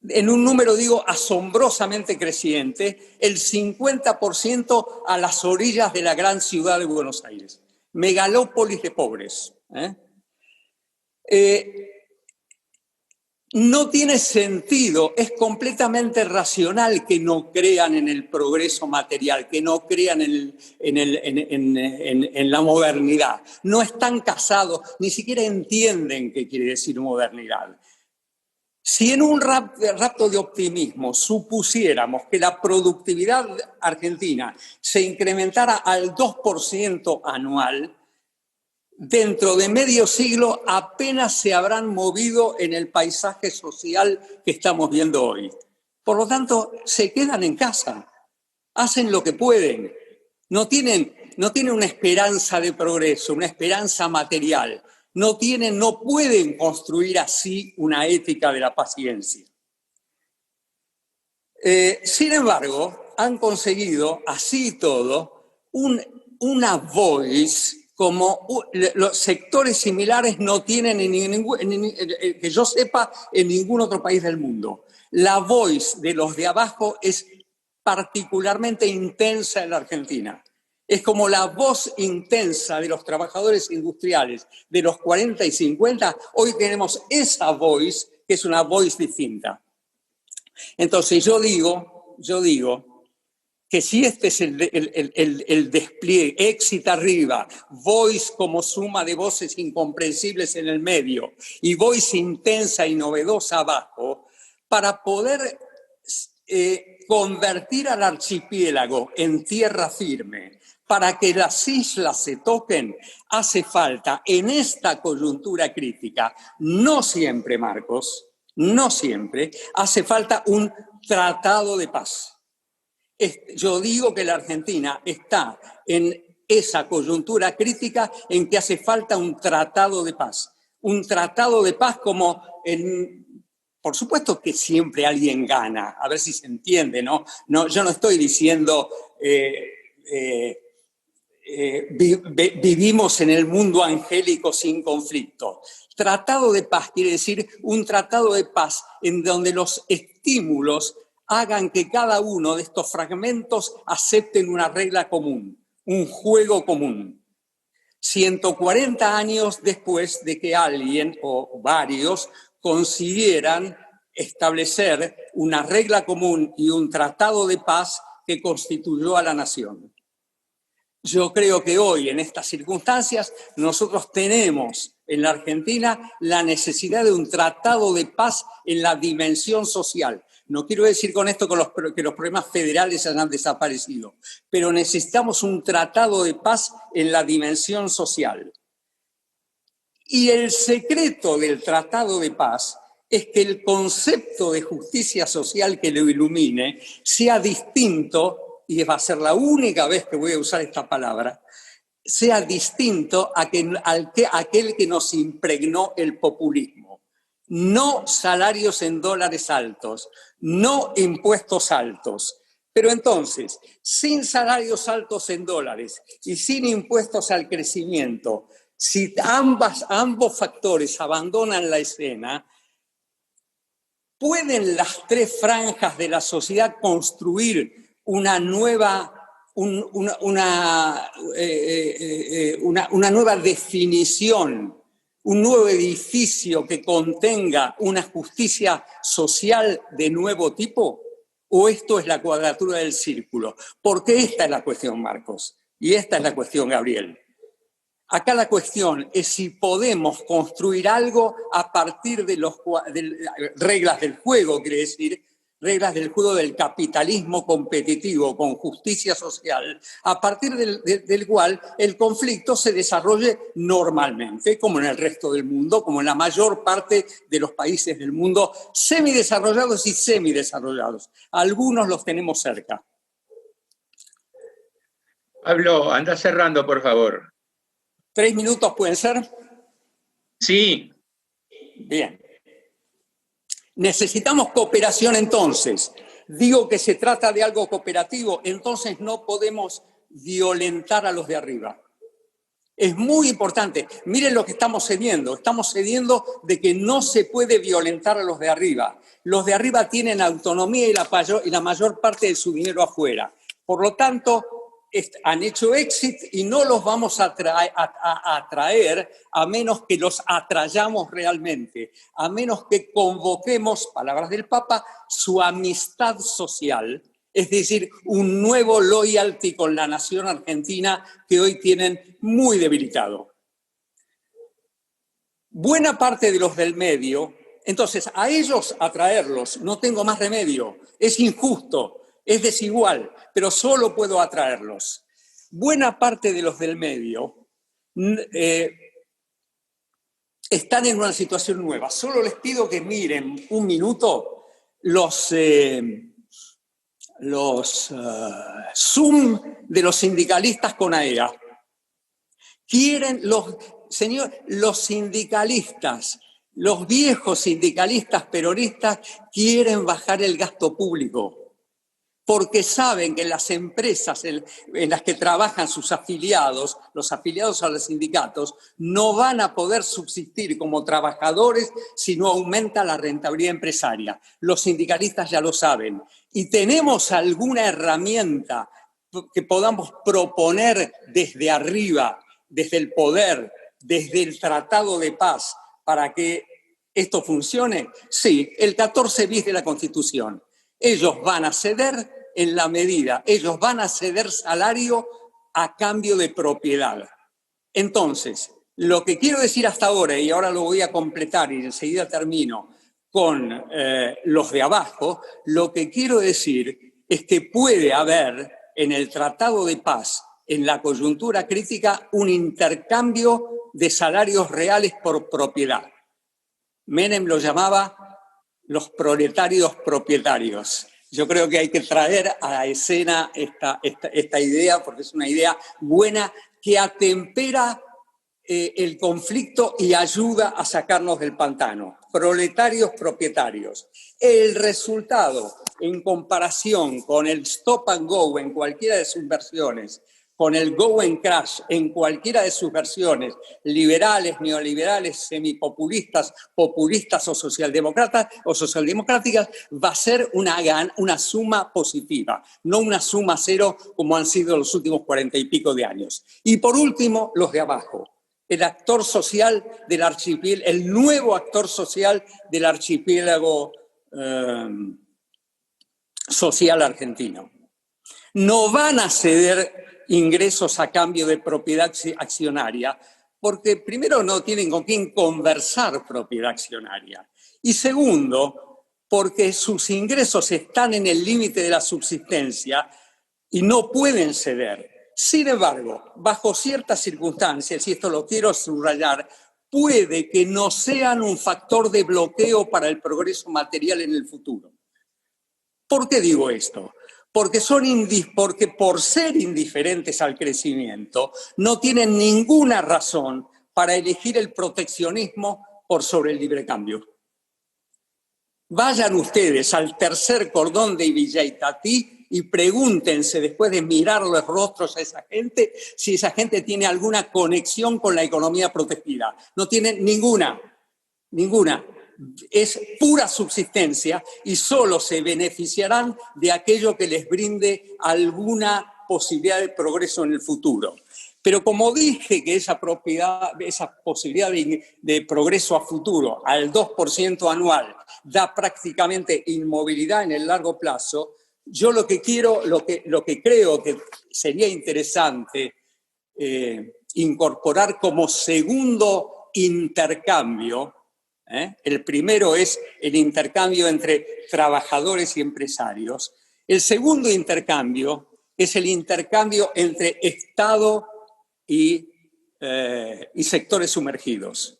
En un número, digo, asombrosamente creciente, el 50% a las orillas de la gran ciudad de Buenos Aires. Megalópolis de pobres. No tiene sentido, es completamente racional que no crean en el progreso material, que no crean en la modernidad. No están casados, ni siquiera entienden qué quiere decir modernidad. Si en un rapto de optimismo supusiéramos que la productividad argentina se incrementara al 2% anual, dentro de medio siglo apenas se habrán movido en el paisaje social que estamos viendo hoy. Por lo tanto, se quedan en casa, hacen lo que pueden, no tienen una esperanza de progreso, una esperanza material, no pueden construir así una ética de la paciencia. Sin embargo, han conseguido, así y todo, una voice como los sectores similares no tienen, que yo sepa, en ningún otro país del mundo. La voice de los de abajo es particularmente intensa en la Argentina. Es como la voz intensa de los trabajadores industriales de los 40 y 50. Hoy tenemos esa voice, que es una voice distinta. Entonces yo digo que si este es el despliegue, exit arriba, voice como suma de voces incomprensibles en el medio y voice intensa y novedosa abajo, para poder convertir al archipiélago en tierra firme, para que las islas se toquen, hace falta en esta coyuntura crítica, no siempre, Marcos, no siempre, hace falta un tratado de paz. Yo digo que la Argentina está en esa coyuntura crítica en que hace falta un tratado de paz. Un tratado de paz como por supuesto que siempre alguien gana, a ver si se entiende, ¿no? Yo no estoy diciendo vivimos en el mundo angélico sin conflicto. Tratado de paz quiere decir un tratado de paz en donde los estímulos hagan que cada uno de estos fragmentos acepten una regla común, un juego común. 140 años después de que alguien o varios consiguieran establecer una regla común y un tratado de paz que constituyó a la nación. Yo creo que hoy, en estas circunstancias, nosotros tenemos en la Argentina la necesidad de un tratado de paz en la dimensión social. No quiero decir con esto que los problemas federales hayan desaparecido, pero necesitamos un tratado de paz en la dimensión social. Y el secreto del tratado de paz es que el concepto de justicia social que lo ilumine sea distinto, y va a ser la única vez que voy a usar esta palabra, sea distinto a aquel que nos impregnó el populismo. No salarios en dólares altos, no impuestos altos. Pero entonces, sin salarios altos en dólares y sin impuestos al crecimiento, si ambos factores abandonan la escena, ¿pueden las tres franjas de la sociedad construir una nueva definición, un nuevo edificio que contenga una justicia social de nuevo tipo? ¿O esto es la cuadratura del círculo? Porque esta es la cuestión, Marcos, y esta es la cuestión, Gabriel. Acá la cuestión es si podemos construir algo a partir de reglas del juego, quiere decir, reglas del juego del capitalismo competitivo con justicia social, a partir del cual el conflicto se desarrolle normalmente, como en el resto del mundo, como en la mayor parte de los países del mundo, semidesarrollados y semidesarrollados. Algunos los tenemos cerca. Pablo, anda cerrando, por favor. 3 minutos pueden ser. Sí. Bien. Necesitamos cooperación entonces. Digo que se trata de algo cooperativo, entonces no podemos violentar a los de arriba. Es muy importante. Miren lo que estamos cediendo. Estamos cediendo de que no se puede violentar a los de arriba. Los de arriba tienen autonomía y la mayor parte de su dinero afuera. Por lo tanto, han hecho exit y no los vamos a atraer a menos que los atrayamos realmente, a menos que convoquemos, palabras del Papa, su amistad social, es decir, un nuevo loyalty con la nación argentina que hoy tienen muy debilitado. Buena parte de los del medio, entonces a ellos atraerlos no tengo más remedio, es injusto. Es desigual, pero solo puedo atraerlos. Buena parte de los del medio están en una situación nueva. Solo les pido que miren un minuto los Zoom de los sindicalistas con AEA. Los sindicalistas, los viejos sindicalistas peronistas quieren bajar el gasto público. porque saben que las empresas en las que trabajan sus afiliados, los afiliados a los sindicatos, no van a poder subsistir como trabajadores si no aumenta la rentabilidad empresaria. Los sindicalistas ya lo saben. ¿Y tenemos alguna herramienta que podamos proponer desde arriba, desde el poder, desde el Tratado de Paz, para que esto funcione? Sí, el 14 bis de la Constitución. Ellos van a ceder en la medida, ellos van a ceder salario a cambio de propiedad. Entonces, lo que quiero decir hasta ahora, y ahora lo voy a completar y enseguida termino con los de abajo, lo que quiero decir es que puede haber en el Tratado de Paz, en la coyuntura crítica, un intercambio de salarios reales por propiedad. Menem lo llamaba los proletarios propietarios. Yo creo que hay que traer a la escena esta idea, porque es una idea buena que atempera el conflicto y ayuda a sacarnos del pantano. Proletarios propietarios. El resultado, en comparación con el stop and go en cualquiera de sus versiones, con el go and crash en cualquiera de sus versiones, liberales, neoliberales, semipopulistas, populistas o socialdemocráticas, va a ser una suma positiva, no una suma cero como han sido los últimos 40 y pico de años. Y por último, los de abajo. El actor social del archipiélago, el nuevo actor social del archipiélago social argentino. No van a ceder ingresos a cambio de propiedad accionaria, porque primero no tienen con quién conversar propiedad accionaria, y segundo, porque sus ingresos están en el límite de la subsistencia y no pueden ceder. Sin embargo, bajo ciertas circunstancias, y esto lo quiero subrayar, puede que no sean un factor de bloqueo para el progreso material en el futuro. ¿Por qué digo esto? Porque por ser indiferentes al crecimiento, no tienen ninguna razón para elegir el proteccionismo por sobre el libre cambio. Vayan ustedes al tercer cordón de Villa Itatí y pregúntense, después de mirar los rostros a esa gente, si esa gente tiene alguna conexión con la economía protegida. No tienen ninguna. Es pura subsistencia y solo se beneficiarán de aquello que les brinde alguna posibilidad de progreso en el futuro. Pero como dije que esa posibilidad de progreso a futuro al 2% anual da prácticamente inmovilidad en el largo plazo, yo lo que creo que sería interesante incorporar como segundo intercambio. El primero es el intercambio entre trabajadores y empresarios. El segundo intercambio es el intercambio entre Estado y sectores sumergidos.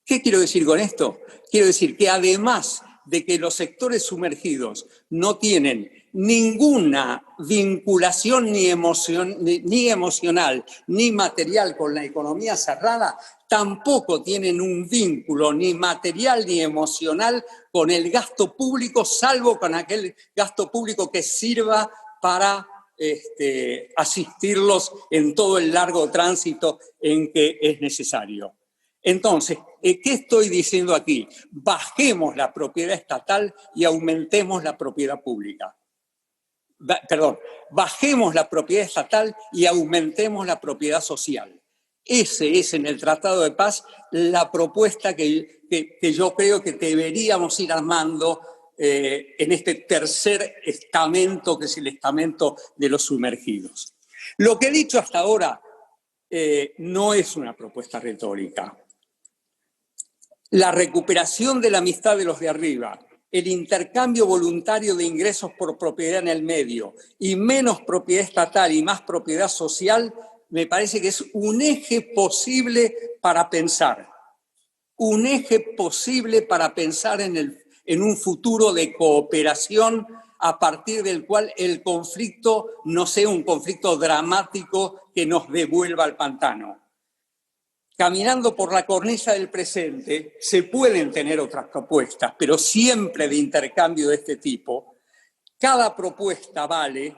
¿Qué quiero decir con esto? Quiero decir que además de que los sectores sumergidos no tienen ninguna vinculación ni emocional ni material con la economía cerrada, tampoco tienen un vínculo ni material ni emocional con el gasto público, salvo con aquel gasto público que sirva para asistirlos en todo el largo tránsito en que es necesario. Entonces, ¿qué estoy diciendo aquí? Bajemos la propiedad estatal y aumentemos la propiedad pública. Bajemos la propiedad estatal y aumentemos la propiedad social. Ese es en el Tratado de Paz la propuesta que yo creo que deberíamos ir armando en este tercer estamento, que es el estamento de los sumergidos. Lo que he dicho hasta ahora no es una propuesta retórica. La recuperación de la amistad de los de arriba, el intercambio voluntario de ingresos por propiedad en el medio y menos propiedad estatal y más propiedad social, me parece que es un eje posible para pensar. Un eje posible para pensar en un futuro de cooperación a partir del cual el conflicto no sea un conflicto dramático que nos devuelva al pantano. Caminando por la cornisa del presente, se pueden tener otras propuestas, pero siempre de intercambio de este tipo, cada propuesta vale,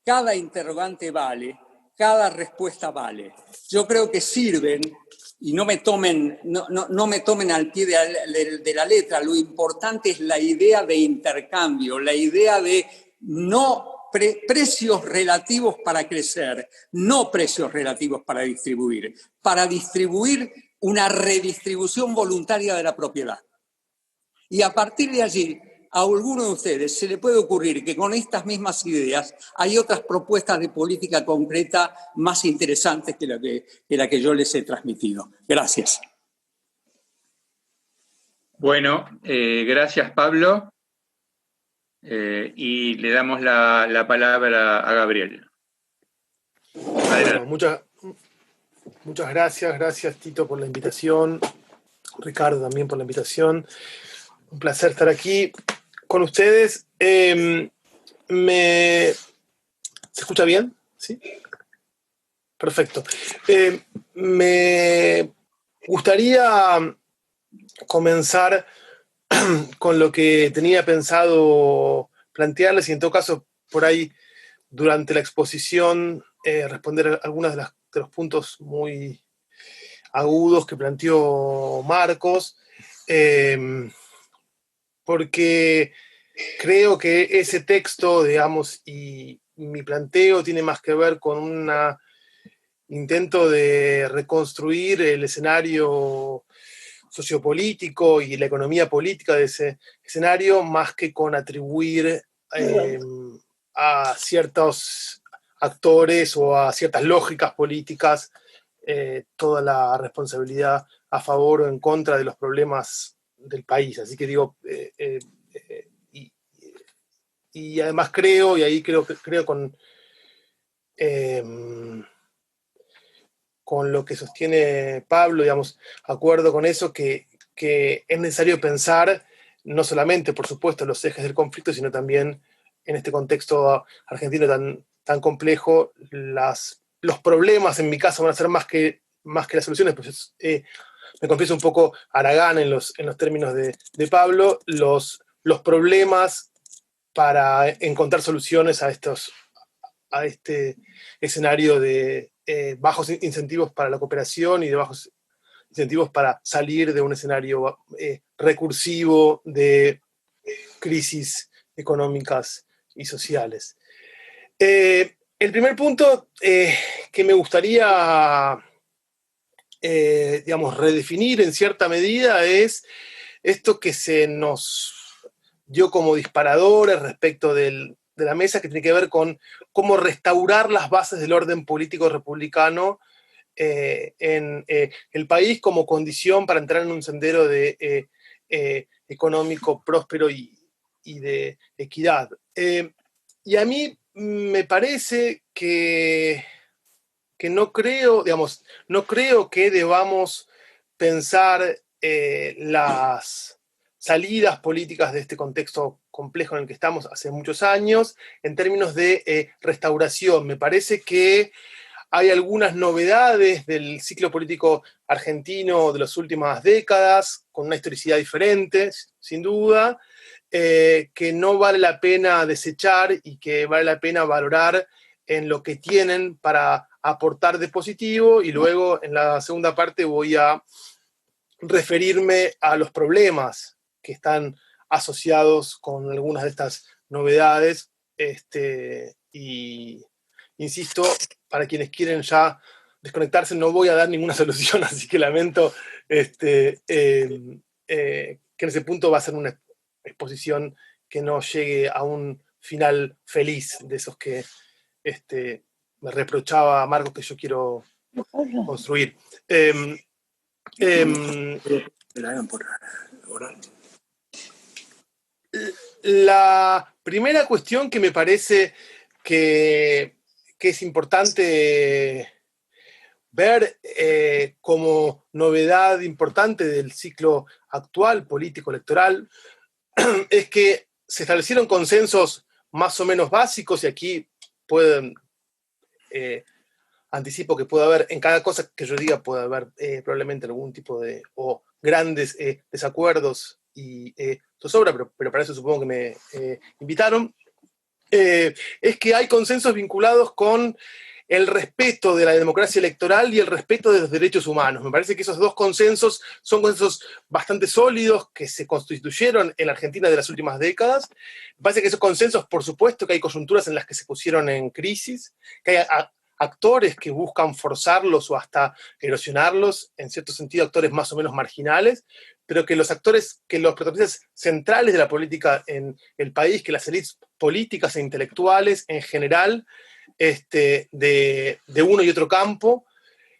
cada interrogante vale, cada respuesta vale. Yo creo que sirven, y no me tomen al pie de la letra, lo importante es la idea de intercambio, la idea de precios relativos para crecer, no precios relativos para distribuir una redistribución voluntaria de la propiedad. Y a partir de allí, a alguno de ustedes se le puede ocurrir que con estas mismas ideas hay otras propuestas de política concreta más interesantes que la que yo les he transmitido. Gracias. Bueno, gracias, Pablo. Y le damos la palabra a Gabriel. Bueno, muchas gracias. Gracias, Tito, por la invitación. Ricardo también por la invitación. Un placer estar aquí con ustedes. ¿Se escucha bien? ¿Sí? Perfecto. Me gustaría comenzar con lo que tenía pensado plantearles y en todo caso, por ahí, durante la exposición, responder algunos de los puntos muy agudos que planteó Marcos, porque creo que ese texto, digamos, y mi planteo tiene más que ver con un intento de reconstruir el escenario sociopolítico y la economía política de ese escenario, más que con atribuir a ciertos actores o a ciertas lógicas políticas toda la responsabilidad a favor o en contra de los problemas del país. Así que digo, y además creo, y ahí creo con lo que sostiene Pablo, digamos, acuerdo con eso, que es necesario pensar no solamente, por supuesto, los ejes del conflicto, sino también en este contexto argentino tan complejo, los problemas, en mi caso, van a ser más que las soluciones, pues me confieso un poco Aragán en los términos de Pablo, los problemas para encontrar soluciones a este escenario de bajos incentivos para la cooperación y de bajos incentivos para salir de un escenario recursivo de crisis económicas y sociales. El primer punto que me gustaría digamos, redefinir en cierta medida es esto que se nos dio como disparadores respecto de la mesa, que tiene que ver con cómo restaurar las bases del orden político republicano en el país como condición para entrar en un sendero de económico próspero y de equidad. Y a mí me parece que no creo, digamos, no creo que debamos pensar las salidas políticas de este contexto complejo en el que estamos hace muchos años en términos de restauración. Me parece que hay algunas novedades del ciclo político argentino de las últimas décadas, con una historicidad diferente, sin duda, que no vale la pena desechar y que vale la pena valorar en lo que tienen para aportar de positivo, y luego en la segunda parte voy a referirme a los problemas que están asociados con algunas de estas novedades, y insisto, para quienes quieren ya desconectarse, no voy a dar ninguna solución, así que lamento que en ese punto va a ser una exposición que no llegue a un final feliz, de esos que me reprochaba a Marcos que yo quiero construir. La primera cuestión que me parece que es importante ver como novedad importante del ciclo actual político-electoral es que se establecieron consensos más o menos básicos, y aquí anticipo que puede haber, en cada cosa que yo diga puede haber probablemente algún tipo de, o grandes desacuerdos y zozobra, pero para eso supongo que me invitaron. es que hay consensos vinculados con el respeto de la democracia electoral y el respeto de los derechos humanos. Me parece que esos dos consensos son consensos bastante sólidos que se constituyeron en la Argentina de las últimas décadas. Me parece que esos consensos, por supuesto, que hay coyunturas en las que se pusieron en crisis, que hay actores que buscan forzarlos o hasta erosionarlos, en cierto sentido actores más o menos marginales, pero que los protagonistas centrales de la política en el país, que las élites políticas e intelectuales en general, de uno y otro campo,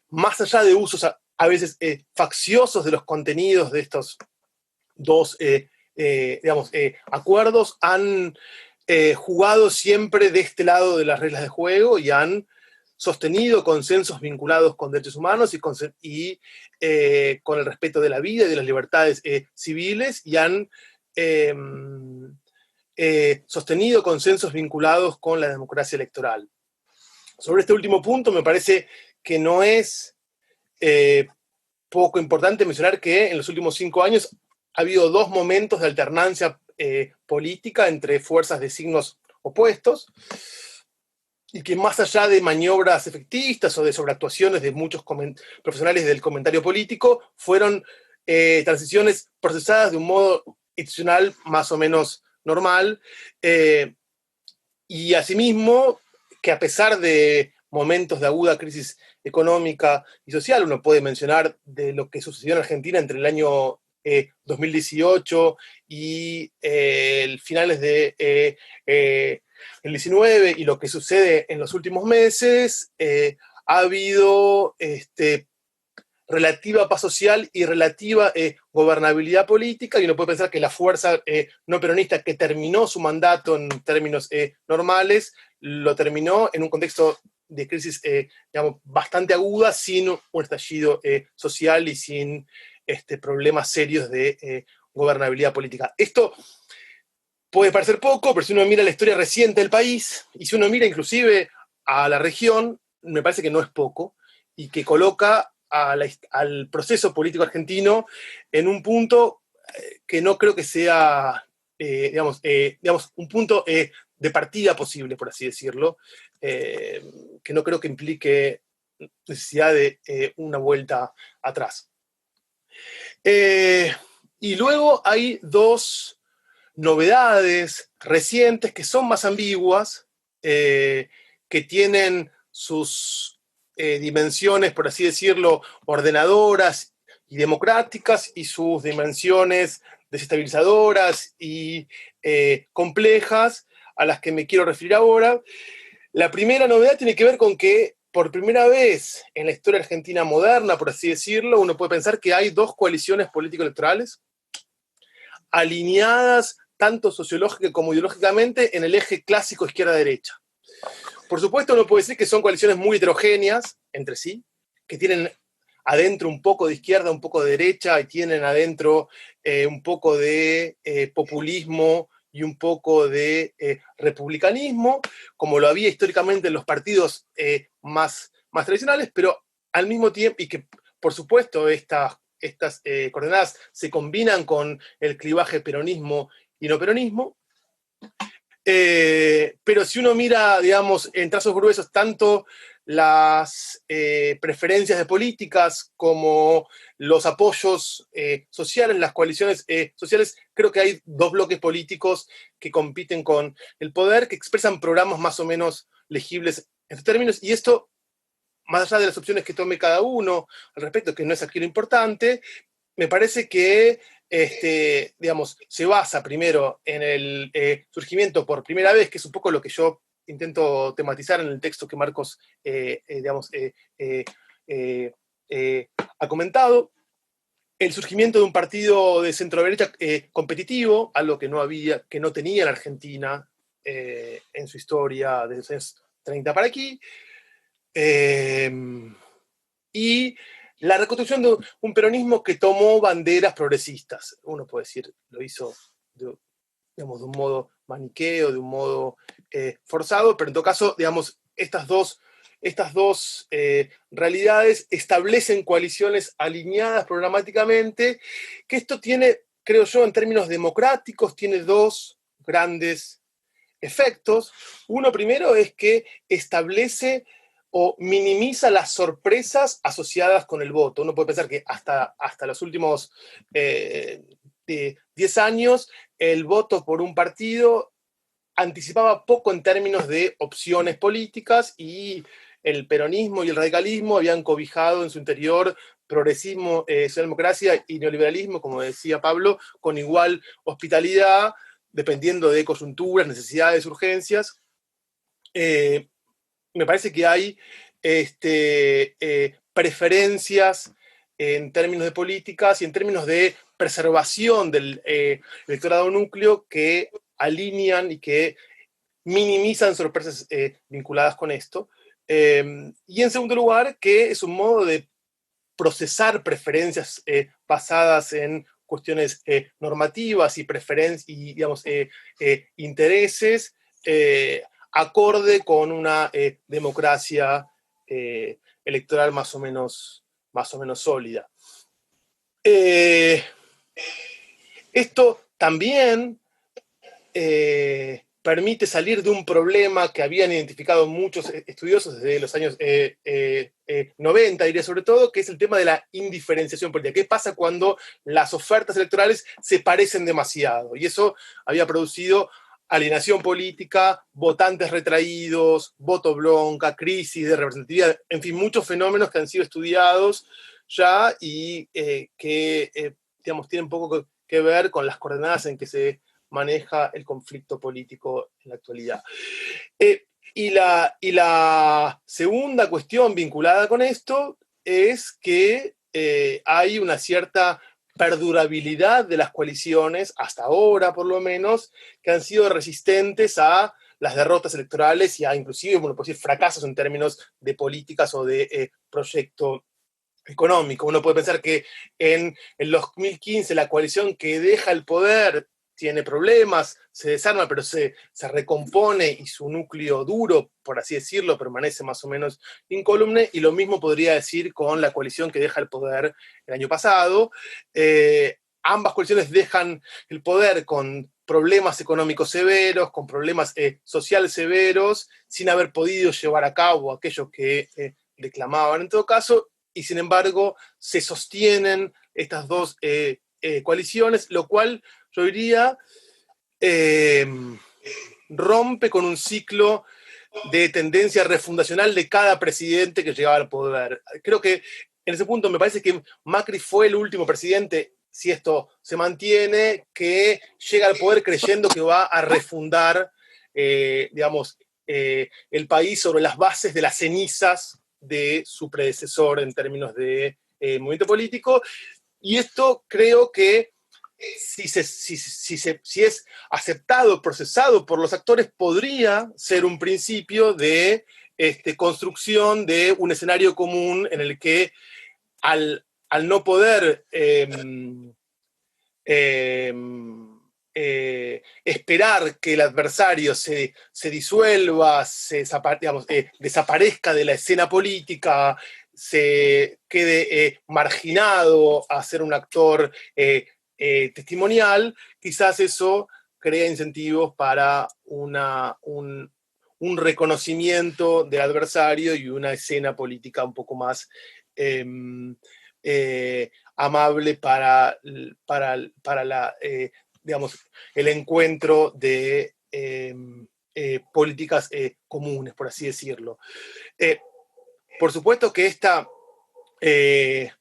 más allá de usos a veces facciosos de los contenidos de estos dos acuerdos, han jugado siempre de este lado de las reglas de juego y han sostenido consensos vinculados con derechos humanos y con el respeto de la vida y de las libertades civiles, y han sostenido consensos vinculados con la democracia electoral. Sobre este último punto, me parece que no es poco importante mencionar que en los últimos 5 años ha habido 2 momentos de alternancia política entre fuerzas de signos opuestos, y que más allá de maniobras efectistas o de sobreactuaciones de muchos profesionales del comentario político, fueron transiciones procesadas de un modo institucional más o menos normal, y asimismo que a pesar de momentos de aguda crisis económica y social, uno puede mencionar de lo que sucedió en Argentina entre el año 2018 y finales de el 19 y lo que sucede en los últimos meses, ha habido relativa paz social y relativa gobernabilidad política, y uno puede pensar que la fuerza no peronista que terminó su mandato en términos normales, lo terminó en un contexto de crisis bastante aguda, sin un estallido social y sin problemas serios de gobernabilidad política. Esto puede parecer poco, pero si uno mira la historia reciente del país, y si uno mira inclusive a la región, me parece que no es poco, y que coloca al proceso político argentino en un punto que no creo que sea, un punto de partida posible, por así decirlo, que no creo que implique necesidad de una vuelta atrás. Y luego hay 2 novedades recientes que son más ambiguas, que tienen sus dimensiones, por así decirlo, ordenadoras y democráticas, y sus dimensiones desestabilizadoras y complejas, a las que me quiero referir ahora. La primera novedad tiene que ver con que por primera vez en la historia argentina moderna, por así decirlo, uno puede pensar que hay 2 coaliciones político-electorales alineadas tanto sociológica como ideológicamente en el eje clásico izquierda-derecha. Por supuesto, uno puede decir que son coaliciones muy heterogéneas entre sí, que tienen adentro un poco de izquierda, un poco de derecha, y tienen adentro un poco de populismo y un poco de republicanismo, como lo había históricamente en los partidos más tradicionales, pero al mismo tiempo, y que por supuesto estas coordenadas se combinan con el clivaje peronismo y no peronismo. Pero si uno mira, digamos, en trazos gruesos, tanto las preferencias de políticas como los apoyos sociales, las coaliciones sociales, creo que hay 2 bloques políticos que compiten con el poder, que expresan programas más o menos legibles en estos términos, y esto, más allá de las opciones que tome cada uno al respecto, que no es aquí lo importante, me parece que se basa primero en el surgimiento por primera vez, que es un poco lo que yo intento tematizar en el texto que Marcos ha comentado, el surgimiento de un partido de centro-derecha competitivo, algo que no tenía la Argentina en su historia desde los años 30 para aquí, y la reconstrucción de un peronismo que tomó banderas progresistas. Uno puede decir, lo hizo de un modo maniqueo, de un modo forzado, pero en todo caso, digamos, estas dos realidades establecen coaliciones alineadas programáticamente, que esto tiene, creo yo, en términos democráticos, tiene 2 grandes efectos. Uno primero es que establece o minimiza las sorpresas asociadas con el voto. Uno puede pensar que hasta los últimos 10 años el voto por un partido anticipaba poco en términos de opciones políticas, y el peronismo y el radicalismo habían cobijado en su interior progresismo, socialdemocracia y neoliberalismo, como decía Pablo, con igual hospitalidad, dependiendo de coyunturas, necesidades, urgencias. Me parece que hay preferencias en términos de políticas y en términos de preservación del electorado núcleo que alinean y que minimizan sorpresas vinculadas con esto. Y en segundo lugar, que es un modo de procesar preferencias basadas en cuestiones normativas y preferencias y, digamos, intereses acorde con una democracia electoral más o menos sólida. Esto también permite salir de un problema que habían identificado muchos estudiosos desde los años 90, diría sobre todo, que es el tema de la indiferenciación política. ¿Qué pasa cuando las ofertas electorales se parecen demasiado? Y eso había producido alienación política, votantes retraídos, voto bronca, crisis de representatividad, en fin, muchos fenómenos que han sido estudiados ya y que digamos, tienen poco que ver con las coordenadas en que se maneja el conflicto político en la actualidad. Y la segunda cuestión vinculada con esto es que hay una cierta perdurabilidad de las coaliciones, hasta ahora por lo menos, que han sido resistentes a las derrotas electorales y a inclusive, bueno, puede decir, fracasos en términos de políticas o de proyecto económico. Uno puede pensar que en el 2015 la coalición que deja el poder tiene problemas, se desarma, pero se recompone y su núcleo duro, por así decirlo, permanece más o menos incólume, y lo mismo podría decir con la coalición que deja el poder el año pasado. Ambas coaliciones dejan el poder con problemas económicos severos, con problemas sociales severos, sin haber podido llevar a cabo aquello que reclamaban en todo caso, y sin embargo se sostienen estas dos coaliciones, lo cual yo diría rompe con un ciclo de tendencia refundacional de cada presidente que llegaba al poder. Creo que en ese punto me parece que Macri fue el último presidente, si esto se mantiene, que llega al poder creyendo que va a refundar digamos, el país sobre las bases de las cenizas de su predecesor en términos de movimiento político. Y esto creo que si es aceptado, procesado por los actores, podría ser un principio de construcción de un escenario común en el que al no poder esperar que el adversario se disuelva, digamos, desaparezca de la escena política, se quede marginado a ser un actor testimonial, quizás eso crea incentivos para un reconocimiento del adversario y una escena política un poco más amable para la, digamos, el encuentro de políticas comunes, por así decirlo. Por supuesto que esta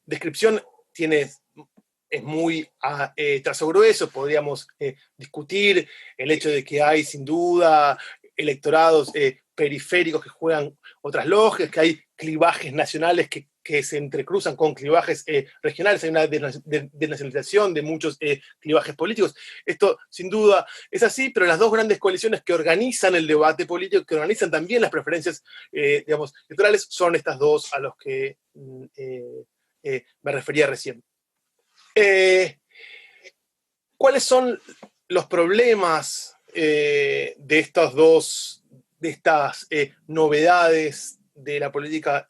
descripción es muy trazo grueso. Podríamos discutir el hecho de que hay sin duda electorados periféricos que juegan otras lógicas, que hay clivajes nacionales que se entrecruzan con clivajes regionales, hay una desnacionalización de muchos clivajes políticos. Esto sin duda es así, pero las dos grandes coaliciones que organizan el debate político, que organizan también las preferencias digamos, electorales, son estas dos a los que me refería recién. ¿Cuáles son los problemas de estas novedades de la política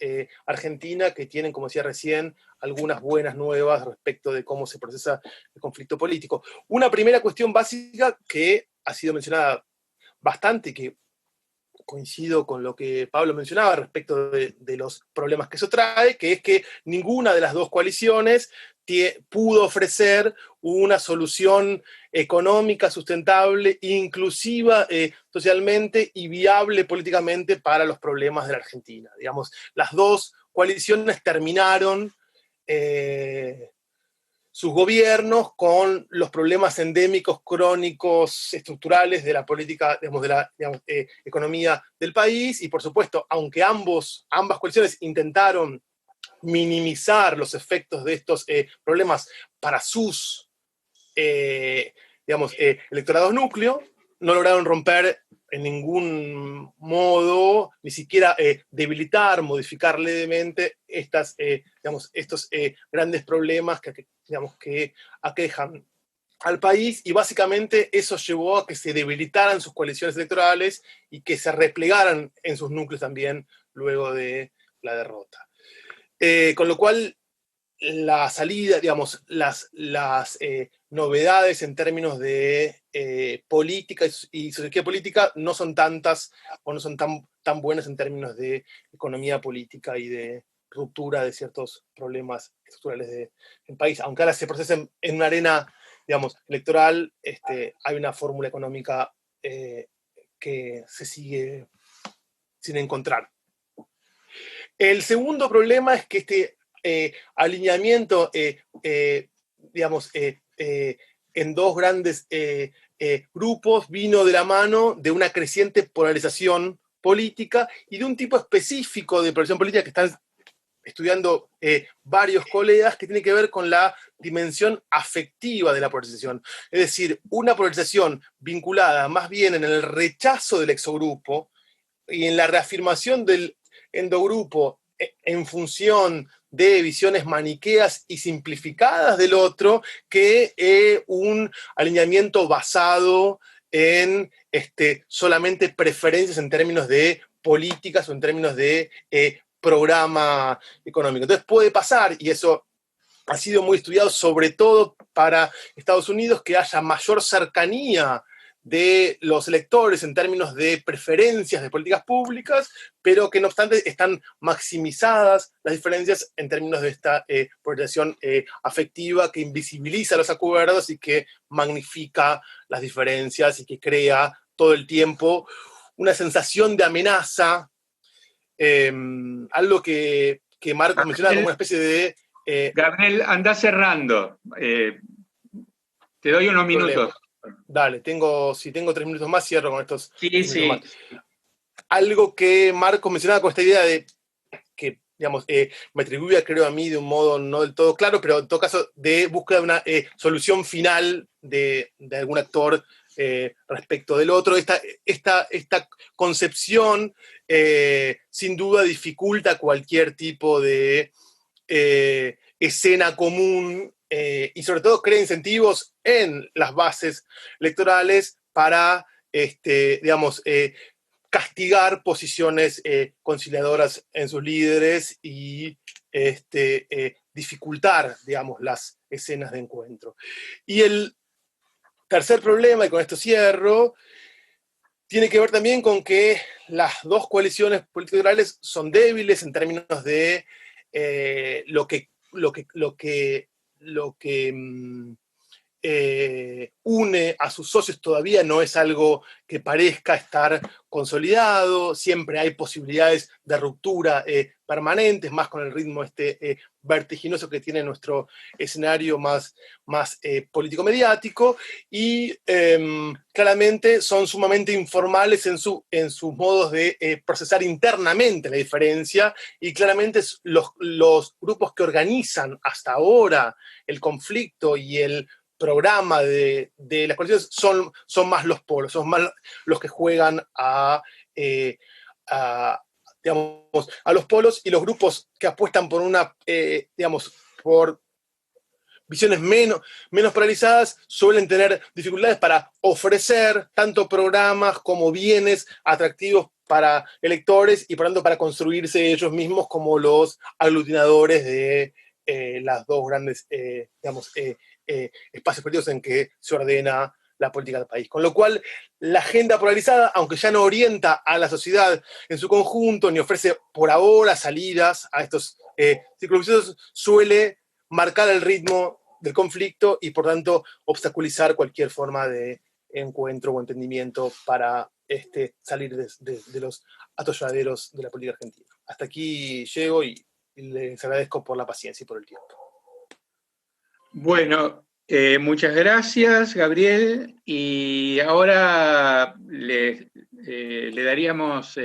argentina, que tienen, como decía recién, algunas buenas nuevas respecto de cómo se procesa el conflicto político? Una primera cuestión básica que ha sido mencionada bastante, que coincido con lo que Pablo mencionaba respecto de los problemas que eso trae, que es que ninguna de las dos coaliciones pudo ofrecer una solución económica, sustentable, inclusiva socialmente y viable políticamente para los problemas de la Argentina. Digamos, las dos coaliciones terminaron sus gobiernos con los problemas endémicos, crónicos, estructurales de la política, digamos, de la economía del país, y por supuesto, aunque ambas coaliciones intentaron minimizar los efectos de estos problemas para sus electorados núcleo, no lograron romper en ningún modo, ni siquiera debilitar, modificar levemente estos grandes problemas que aquejan al país, y básicamente eso llevó a que se debilitaran sus coaliciones electorales y que se replegaran en sus núcleos también luego de la derrota. Con lo cual, la salida, digamos, las novedades en términos de política y sociología política no son tantas o no son tan buenas en términos de economía política y de ruptura de ciertos problemas estructurales del país. Aunque ahora se procesen en una arena, digamos, electoral, hay una fórmula económica que se sigue sin encontrar. El segundo problema es que alineamiento, en dos grandes grupos vino de la mano de una creciente polarización política y de un tipo específico de polarización política que están estudiando varios colegas, que tiene que ver con la dimensión afectiva de la polarización. Es decir, una polarización vinculada más bien en el rechazo del exogrupo y en la reafirmación del endogrupo en función de visiones maniqueas y simplificadas del otro, que un alineamiento basado en solamente preferencias en términos de políticas o en términos de programa económico. Entonces puede pasar, y eso ha sido muy estudiado sobre todo para Estados Unidos, que haya mayor cercanía de los electores en términos de preferencias de políticas públicas, pero que no obstante están maximizadas las diferencias en términos de esta polarización afectiva que invisibiliza los acuerdos y que magnifica las diferencias y que crea todo el tiempo una sensación de amenaza, algo que Marcos mencionaba como una especie de... Gabriel, anda cerrando. Te doy unos minutos. Dale, si tengo 3 minutos más, cierro con estos. Sí. Algo que Marcos mencionaba con esta idea de que, digamos, me atribuía, creo, a mí de un modo no del todo claro, pero en todo caso de búsqueda de una solución final de algún actor respecto del otro. Esta concepción sin duda dificulta cualquier tipo de escena común y sobre todo crea incentivos en las bases electorales para, castigar posiciones conciliadoras en sus líderes y dificultar, digamos, las escenas de encuentro. Y el tercer problema, y con esto cierro, tiene que ver también con que las dos coaliciones político-electorales son débiles en términos de lo que une a sus socios todavía no es algo que parezca estar consolidado, siempre hay posibilidades de ruptura permanentes, más con el ritmo vertiginoso que tiene nuestro escenario más político-mediático, y claramente son sumamente informales en sus modos de procesar internamente la diferencia, y claramente los grupos que organizan hasta ahora el conflicto y el programa de las coaliciones son más los polos, son más los que juegan a los polos, y los grupos que apuestan por por visiones menos polarizadas suelen tener dificultades para ofrecer tanto programas como bienes atractivos para electores y por tanto para construirse ellos mismos como los aglutinadores de las dos grandes espacios políticos en que se ordena la política del país. Con lo cual, la agenda polarizada, aunque ya no orienta a la sociedad en su conjunto, ni ofrece por ahora salidas a estos círculos viciosos, suele marcar el ritmo del conflicto y, por tanto, obstaculizar cualquier forma de encuentro o entendimiento para salir de los atolladeros de la política argentina. Hasta aquí llego y les agradezco por la paciencia y por el tiempo. Bueno, muchas gracias, Gabriel. Y ahora le daríamos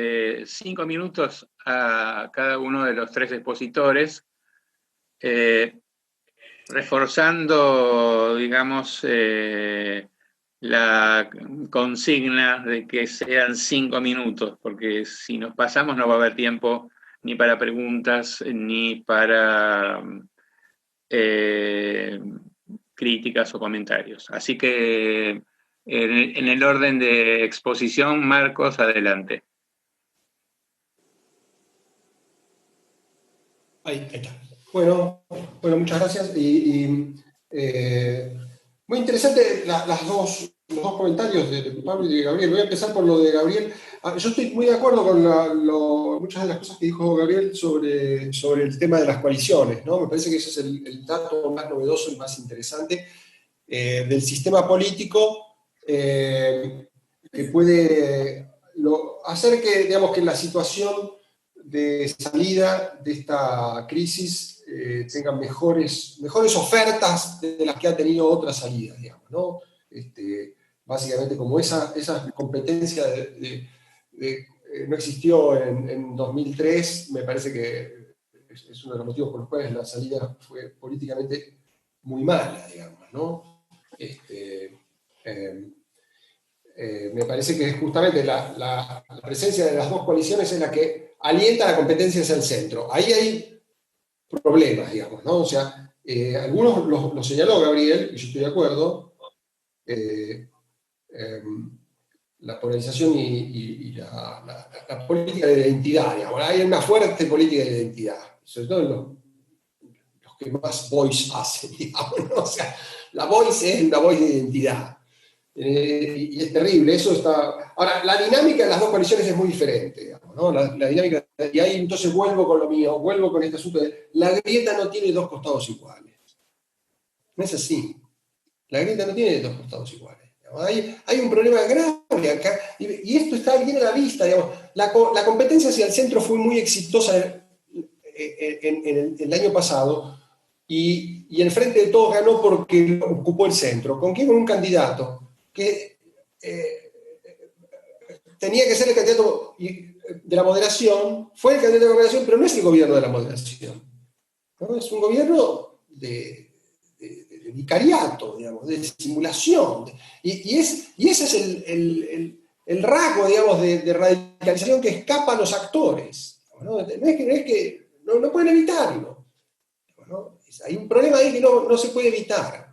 5 minutos a cada uno de los 3 expositores, reforzando, digamos, la consigna de que sean 5 minutos, porque si nos pasamos no va a haber tiempo ni para preguntas ni para críticas o comentarios. Así que en el orden de exposición, Marcos, adelante. Ahí está. Bueno, muchas gracias. Muy interesante los dos comentarios de Pablo y de Gabriel. Voy a empezar por lo de Gabriel. Yo estoy muy de acuerdo con muchas de las cosas que dijo Gabriel sobre el tema de las coaliciones, ¿no? Me parece que ese es el dato más novedoso y más interesante del sistema político que puede hacer que, digamos, que la situación de salida de esta crisis tengan mejores ofertas de las que ha tenido otras salidas, digamos, ¿no? Básicamente, como esa competencia no existió en 2003, me parece que es uno de los motivos por los cuales la salida fue políticamente muy mala, digamos, ¿no? Me parece que justamente la presencia de las dos coaliciones es la que alienta la competencia hacia el centro. Ahí hay problemas, digamos, ¿no? O sea, algunos lo señaló Gabriel, y yo estoy de acuerdo, la polarización y la política de identidad, digamos. Hay una fuerte política de identidad, sobre todo en los que más voice hacen, digamos, ¿no? O sea, la voice es una voice de identidad. Y es terrible, eso está... Ahora, la dinámica de las dos coaliciones es muy diferente, digamos, ¿no? La dinámica, y ahí entonces vuelvo con lo mío, vuelvo con este asunto de la grieta no tiene dos costados iguales. No es así. La grieta no tiene dos costados iguales. Hay un problema grave acá, y esto está bien a la vista, digamos. La competencia hacia el centro fue muy exitosa en el año pasado, y el Frente de Todos ganó porque ocupó el centro. ¿Con quién? Con un candidato que tenía que ser el candidato de la moderación, fue el candidato de la moderación, pero no es el gobierno de la moderación, ¿no? Es un gobierno de vicariato, digamos, de simulación. Y ese es el rasgo, digamos, de radicalización que escapa a los actores, ¿no? No pueden evitarlo, ¿no? Hay un problema ahí que no se puede evitar.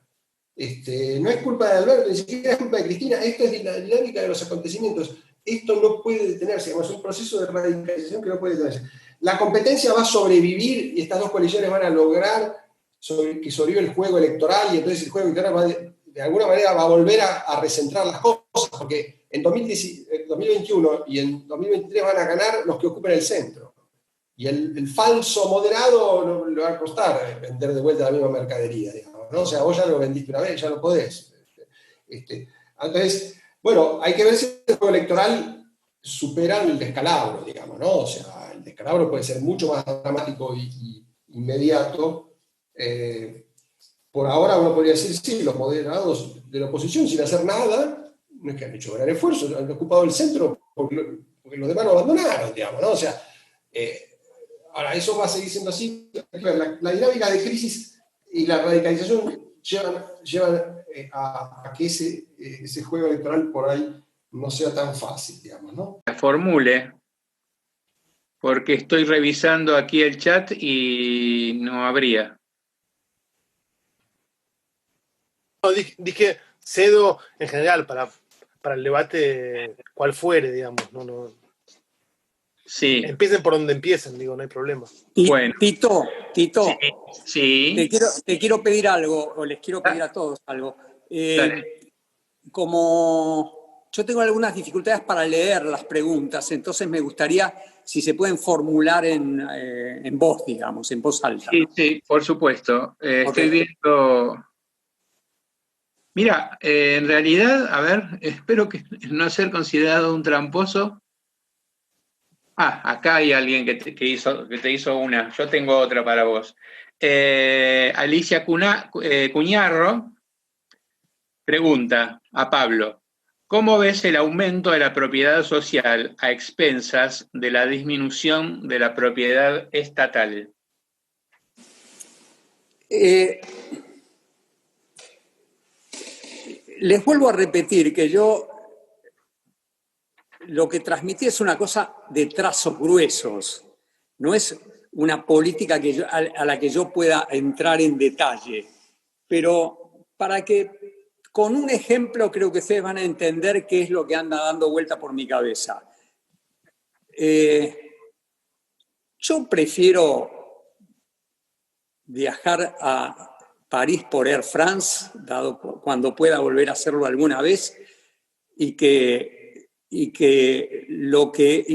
No es culpa de Alberto, ni siquiera es culpa de Cristina, esto es la dinámica de los acontecimientos. Esto no puede detenerse, digamos, es un proceso de radicalización que no puede detenerse. La competencia va a sobrevivir y estas dos coaliciones van a lograr que sobreviva el juego electoral, y entonces el juego electoral de alguna manera va a volver a recentrar las cosas, porque en 2021 y en 2023 van a ganar los que ocupen el centro. Y el falso moderado le va a costar vender de vuelta la misma mercadería, digamos, ¿no? O sea, vos ya lo vendiste una vez, ya lo podés. Entonces, bueno, hay que ver si el juego electoral supera el descalabro, digamos, ¿no? O sea, el descalabro puede ser mucho más dramático y inmediato. Por ahora uno podría decir, sí, los moderados de la oposición sin hacer nada, no es que han hecho gran esfuerzo, han ocupado el centro porque los demás lo abandonaron, digamos, ¿no? O sea, ahora eso va a seguir siendo así. La dinámica de crisis y la radicalización llevan a que ese juego electoral por ahí no sea tan fácil, digamos, ¿no? La formule, porque estoy revisando aquí el chat y no habría. No, dije, cedo en general para el debate cual fuere, digamos. No. Sí. Empiecen por donde empiecen, digo, no hay problema. Bueno. Tito, sí. Te quiero pedir algo, o les quiero pedir a todos algo. como yo tengo algunas dificultades para leer las preguntas, entonces me gustaría si se pueden formular en voz, digamos, en voz alta. Sí, sí, por supuesto. Estoy viendo... Mira, en realidad, a ver, espero que no ser considerado un tramposo. Acá hay alguien que te hizo una. Yo tengo otra para vos. Alicia Cuñarro pregunta a Pablo, ¿cómo ves el aumento de la propiedad social a expensas de la disminución de la propiedad estatal? Les vuelvo a repetir que yo lo que transmití es una cosa de trazos gruesos, no es una política a la que yo pueda entrar en detalle, pero para que con un ejemplo creo que ustedes van a entender qué es lo que anda dando vuelta por mi cabeza. Yo prefiero viajar a París por Air France, cuando pueda volver a hacerlo alguna vez, y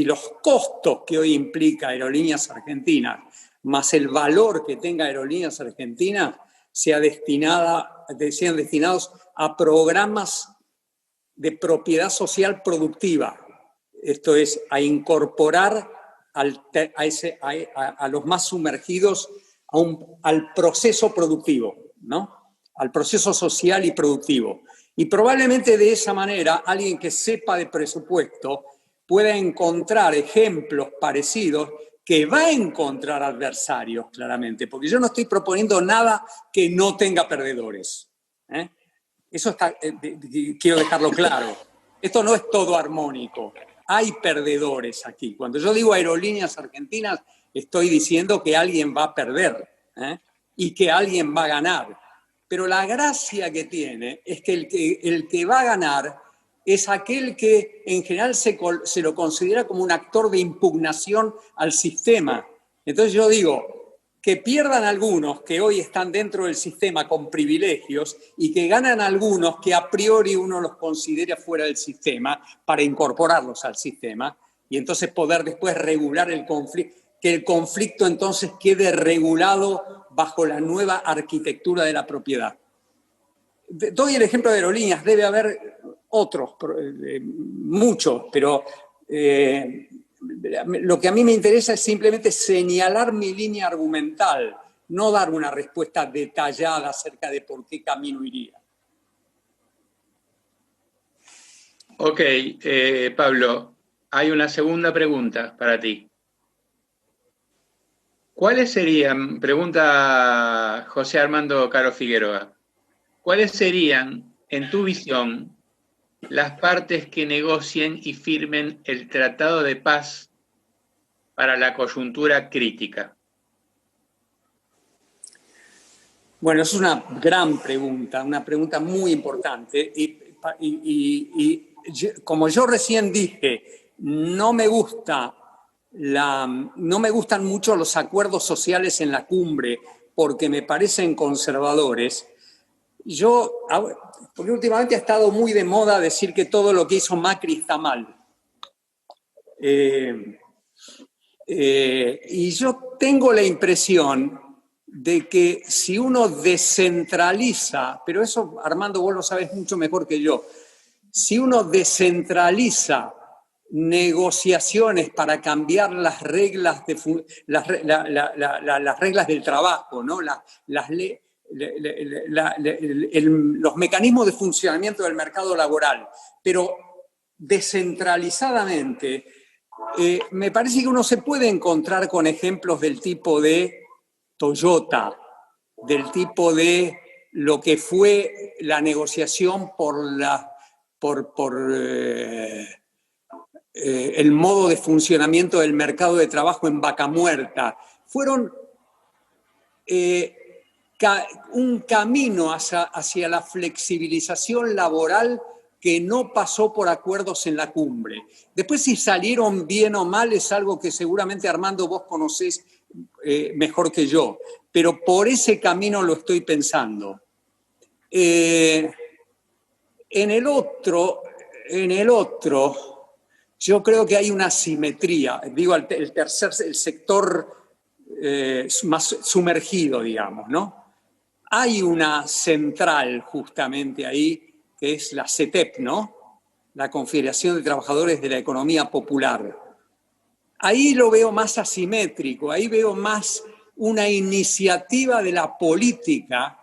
los costos que hoy implica Aerolíneas Argentinas, más el valor que tenga Aerolíneas Argentinas, sean destinados a programas de propiedad social productiva. Esto es, a incorporar a los más sumergidos al proceso productivo, ¿no? Al proceso social y productivo. Y probablemente de esa manera alguien que sepa de presupuesto pueda encontrar ejemplos parecidos que va a encontrar adversarios, claramente, porque yo no estoy proponiendo nada que no tenga perdedores. Eso quiero dejarlo claro. Esto no es todo armónico. Hay perdedores aquí. Cuando yo digo Aerolíneas Argentinas, estoy diciendo que alguien va a perder y que alguien va a ganar. Pero la gracia que tiene es que el que va a ganar es aquel que en general se lo considera como un actor de impugnación al sistema. Entonces yo digo, que pierdan algunos que hoy están dentro del sistema con privilegios y que ganan algunos que a priori uno los considera fuera del sistema para incorporarlos al sistema y entonces poder después regular el conflicto, que el conflicto entonces quede regulado bajo la nueva arquitectura de la propiedad. Doy el ejemplo de aerolíneas, debe haber otros, muchos, pero lo que a mí me interesa es simplemente señalar mi línea argumental, no dar una respuesta detallada acerca de por qué camino iría. Ok, Pablo, hay una segunda pregunta para ti. ¿Cuáles serían, pregunta José Armando Caro Figueroa, cuáles serían, en tu visión, las partes que negocien y firmen el Tratado de Paz para la coyuntura crítica? Bueno, es una gran pregunta, una pregunta muy importante. Y como yo recién dije, no me gustan mucho los acuerdos sociales en la cumbre porque me parecen conservadores. Porque últimamente ha estado muy de moda decir que todo lo que hizo Macri está mal. Y yo tengo la impresión de que si uno descentraliza, pero eso, Armando, vos lo sabés mucho mejor que yo, si uno descentraliza negociaciones para cambiar las reglas, las reglas del trabajo, ¿no? Los mecanismos de funcionamiento del mercado laboral, pero descentralizadamente, me parece que uno se puede encontrar con ejemplos del tipo de Toyota, del tipo de lo que fue la negociación por el modo de funcionamiento del mercado de trabajo en Vaca Muerta. Fueron un camino hacia la flexibilización laboral que no pasó por acuerdos en la cumbre. Después, si salieron bien o mal, es algo que seguramente, Armando, vos conocés mejor que yo, pero por ese camino lo estoy pensando. En el otro, yo creo que hay una simetría. Digo, el sector más sumergido, digamos, ¿no? Hay una central justamente ahí, que es la CETEP, ¿no? La Confederación de Trabajadores de la Economía Popular. Ahí lo veo más asimétrico, ahí veo más una iniciativa de la política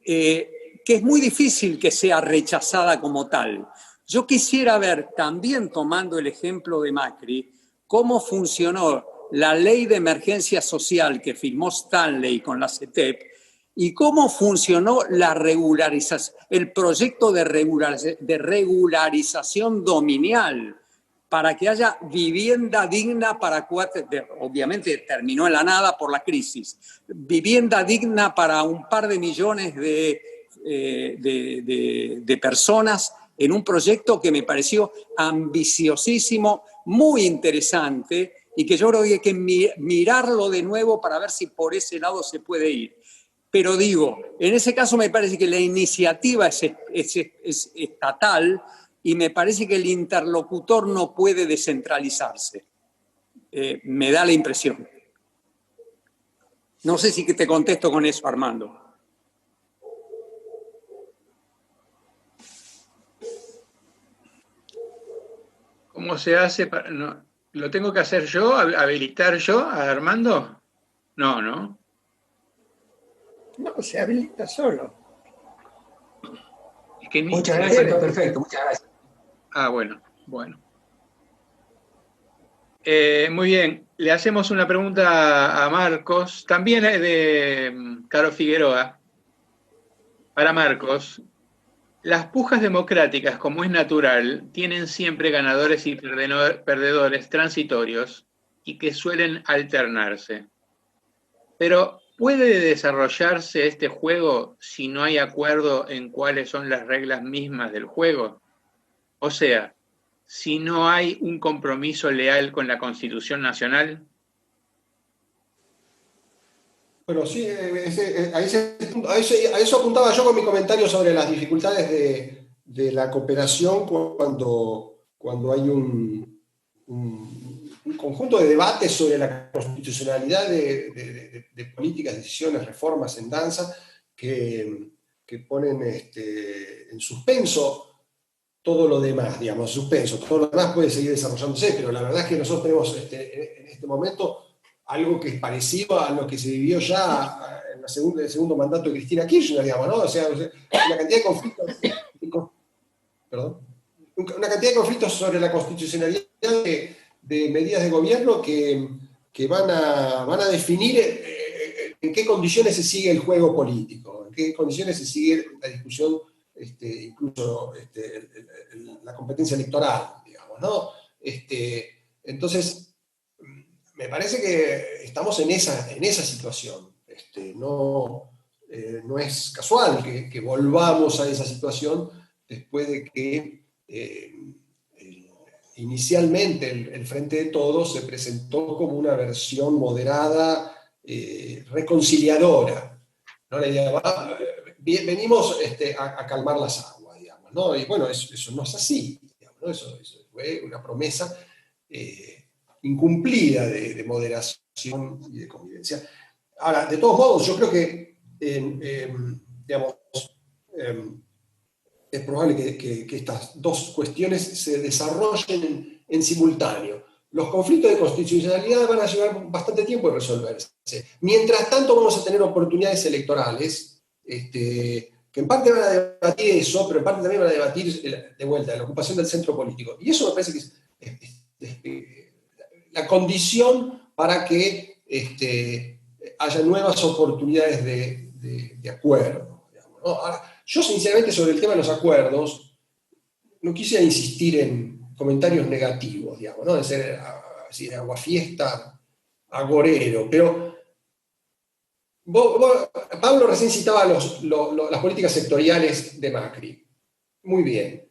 que es muy difícil que sea rechazada como tal. Yo quisiera ver, también tomando el ejemplo de Macri, cómo funcionó la ley de emergencia social que firmó Stanley con la CETEP y cómo funcionó la regularización, el proyecto de regularización dominial para que haya vivienda digna para obviamente terminó en la nada por la crisis, vivienda digna para un par de millones de personas en un proyecto que me pareció ambiciosísimo, muy interesante y que yo creo que hay que mirarlo de nuevo para ver si por ese lado se puede ir. Pero digo, en ese caso me parece que la iniciativa es estatal y me parece que el interlocutor no puede descentralizarse. Me da la impresión. No sé si te contesto con eso, Armando. ¿Cómo se hace para...? No, ¿lo tengo que hacer yo, habilitar yo a Armando? No, ¿no? No, se habilita solo. Es que muchas gracias, está perfecto, muchas gracias. Ah, bueno. Muy bien, le hacemos una pregunta a Marcos, también de Caro Figueroa. Para Marcos, las pujas democráticas, como es natural, tienen siempre ganadores y perdedores transitorios y que suelen alternarse. Pero, ¿puede desarrollarse este juego si no hay acuerdo en cuáles son las reglas mismas del juego? O sea, si no hay un compromiso leal con la Constitución Nacional. Bueno, sí, a eso apuntaba yo con mi comentario sobre las dificultades de la cooperación cuando hay un conjunto de debates sobre la constitucionalidad de políticas, decisiones, reformas en danza que ponen en suspenso todo lo demás, digamos, suspenso. Todo lo demás puede seguir desarrollándose, pero la verdad es que nosotros tenemos en este momento algo que es parecido a lo que se vivió ya en el segundo mandato de Cristina Kirchner, digamos, ¿no? O sea, una cantidad de conflictos, una cantidad de conflictos sobre la constitucionalidad de medidas de gobierno que van a definir en qué condiciones se sigue el juego político, en qué condiciones se sigue la discusión, incluso la competencia electoral, digamos, ¿no? Entonces, me parece que estamos en esa situación. No es casual que volvamos a esa situación después de que inicialmente el Frente de Todos se presentó como una versión moderada, reconciliadora, ¿no? La idea venimos a calmar las aguas, digamos, ¿no? Y bueno, eso no es así, digamos, ¿no? Eso fue una promesa incumplida de moderación y de convivencia. Ahora, de todos modos, yo creo que es probable que estas dos cuestiones se desarrollen en simultáneo. Los conflictos de constitucionalidad van a llevar bastante tiempo en resolverse. Mientras tanto, vamos a tener oportunidades electorales que en parte van a debatir eso, pero en parte también van a debatir de vuelta la ocupación del centro político. Y eso me parece que es la condición para que haya nuevas oportunidades de acuerdo, digamos, ¿no? Ahora, yo sinceramente sobre el tema de los acuerdos no quisiera insistir en comentarios negativos, digamos, ¿no? De ser así, aguafiesta, agorero, pero Pablo recién citaba las políticas sectoriales de Macri. Muy bien.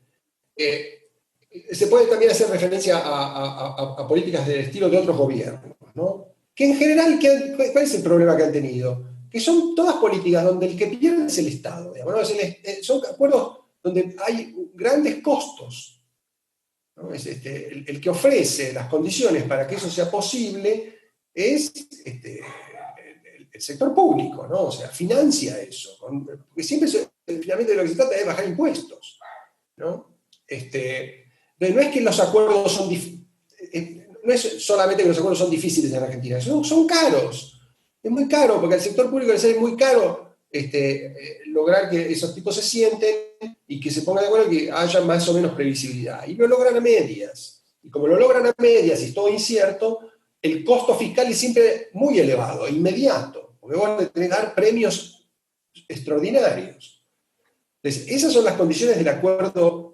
Se puede también hacer referencia a políticas del estilo de otros gobiernos, ¿no? Que en general, ¿cuál es el problema que han tenido? Que son todas políticas donde el que pierde es el Estado, digamos, ¿no? Son acuerdos donde hay grandes costos, ¿no? El que ofrece las condiciones para que eso sea posible es el sector público, ¿no? O sea, financia eso. Porque siempre, finalmente, de lo que se trata es bajar impuestos, ¿no? No es que los acuerdos son no es solamente que los acuerdos son difíciles en Argentina, son caros. Es muy caro, porque al sector público les es muy caro lograr que esos tipos se sienten y que se pongan de acuerdo y que haya más o menos previsibilidad. Y lo logran a medias. Y como lo logran a medias y es todo incierto, el costo fiscal es siempre muy elevado, inmediato, porque vos tenés que dar premios extraordinarios. Entonces, esas son las condiciones del acuerdo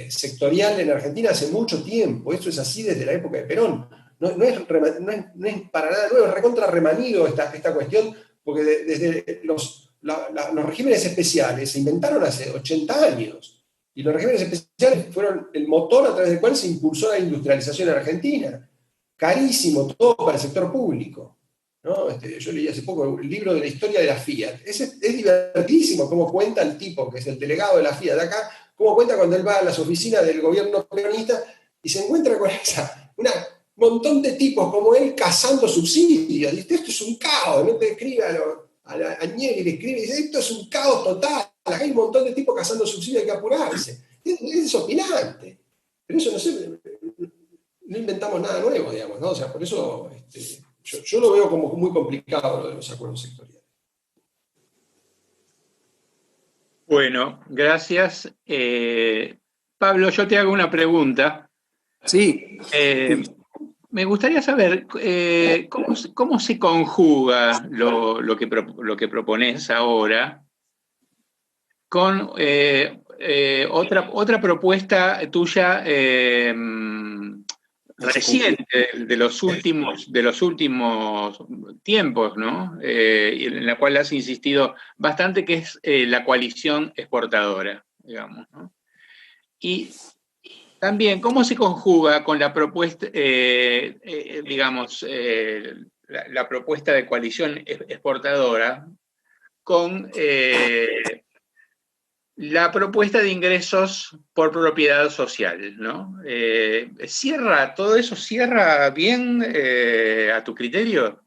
sectorial en Argentina hace mucho tiempo. Esto es así desde la época de Perón. No es para nada nuevo, es recontra remanido esta cuestión, porque desde los regímenes especiales se inventaron hace 80 años. Y los regímenes especiales fueron el motor a través del cual se impulsó la industrialización argentina. Carísimo todo para el sector público, ¿no? Yo leí hace poco el libro de la historia de la Fiat. Es divertidísimo cómo cuenta el tipo, que es el delegado de la Fiat de acá, cómo cuenta cuando él va a las oficinas del gobierno peronista y se encuentra con un montón de tipos como él cazando subsidios. Dice, esto es un caos, no te escribe a Añeli, le escribe y dice, esto es un caos total, acá hay un montón de tipos cazando subsidios, hay que apurarse. Es desopilante. Pero eso no inventamos nada nuevo, digamos, ¿no? O sea, por eso yo lo veo como muy complicado lo de los acuerdos sectoriales. Bueno, gracias. Pablo, yo te hago una pregunta. Sí. Me gustaría saber cómo se conjuga lo que propones ahora con otra propuesta tuya reciente, de los últimos tiempos, ¿no? En la cual has insistido bastante, que es la coalición exportadora, digamos, ¿no? Y también, ¿cómo se conjuga con la propuesta, la propuesta de coalición exportadora con la propuesta de ingresos por propiedad social, ¿no? ¿Todo eso cierra bien a tu criterio?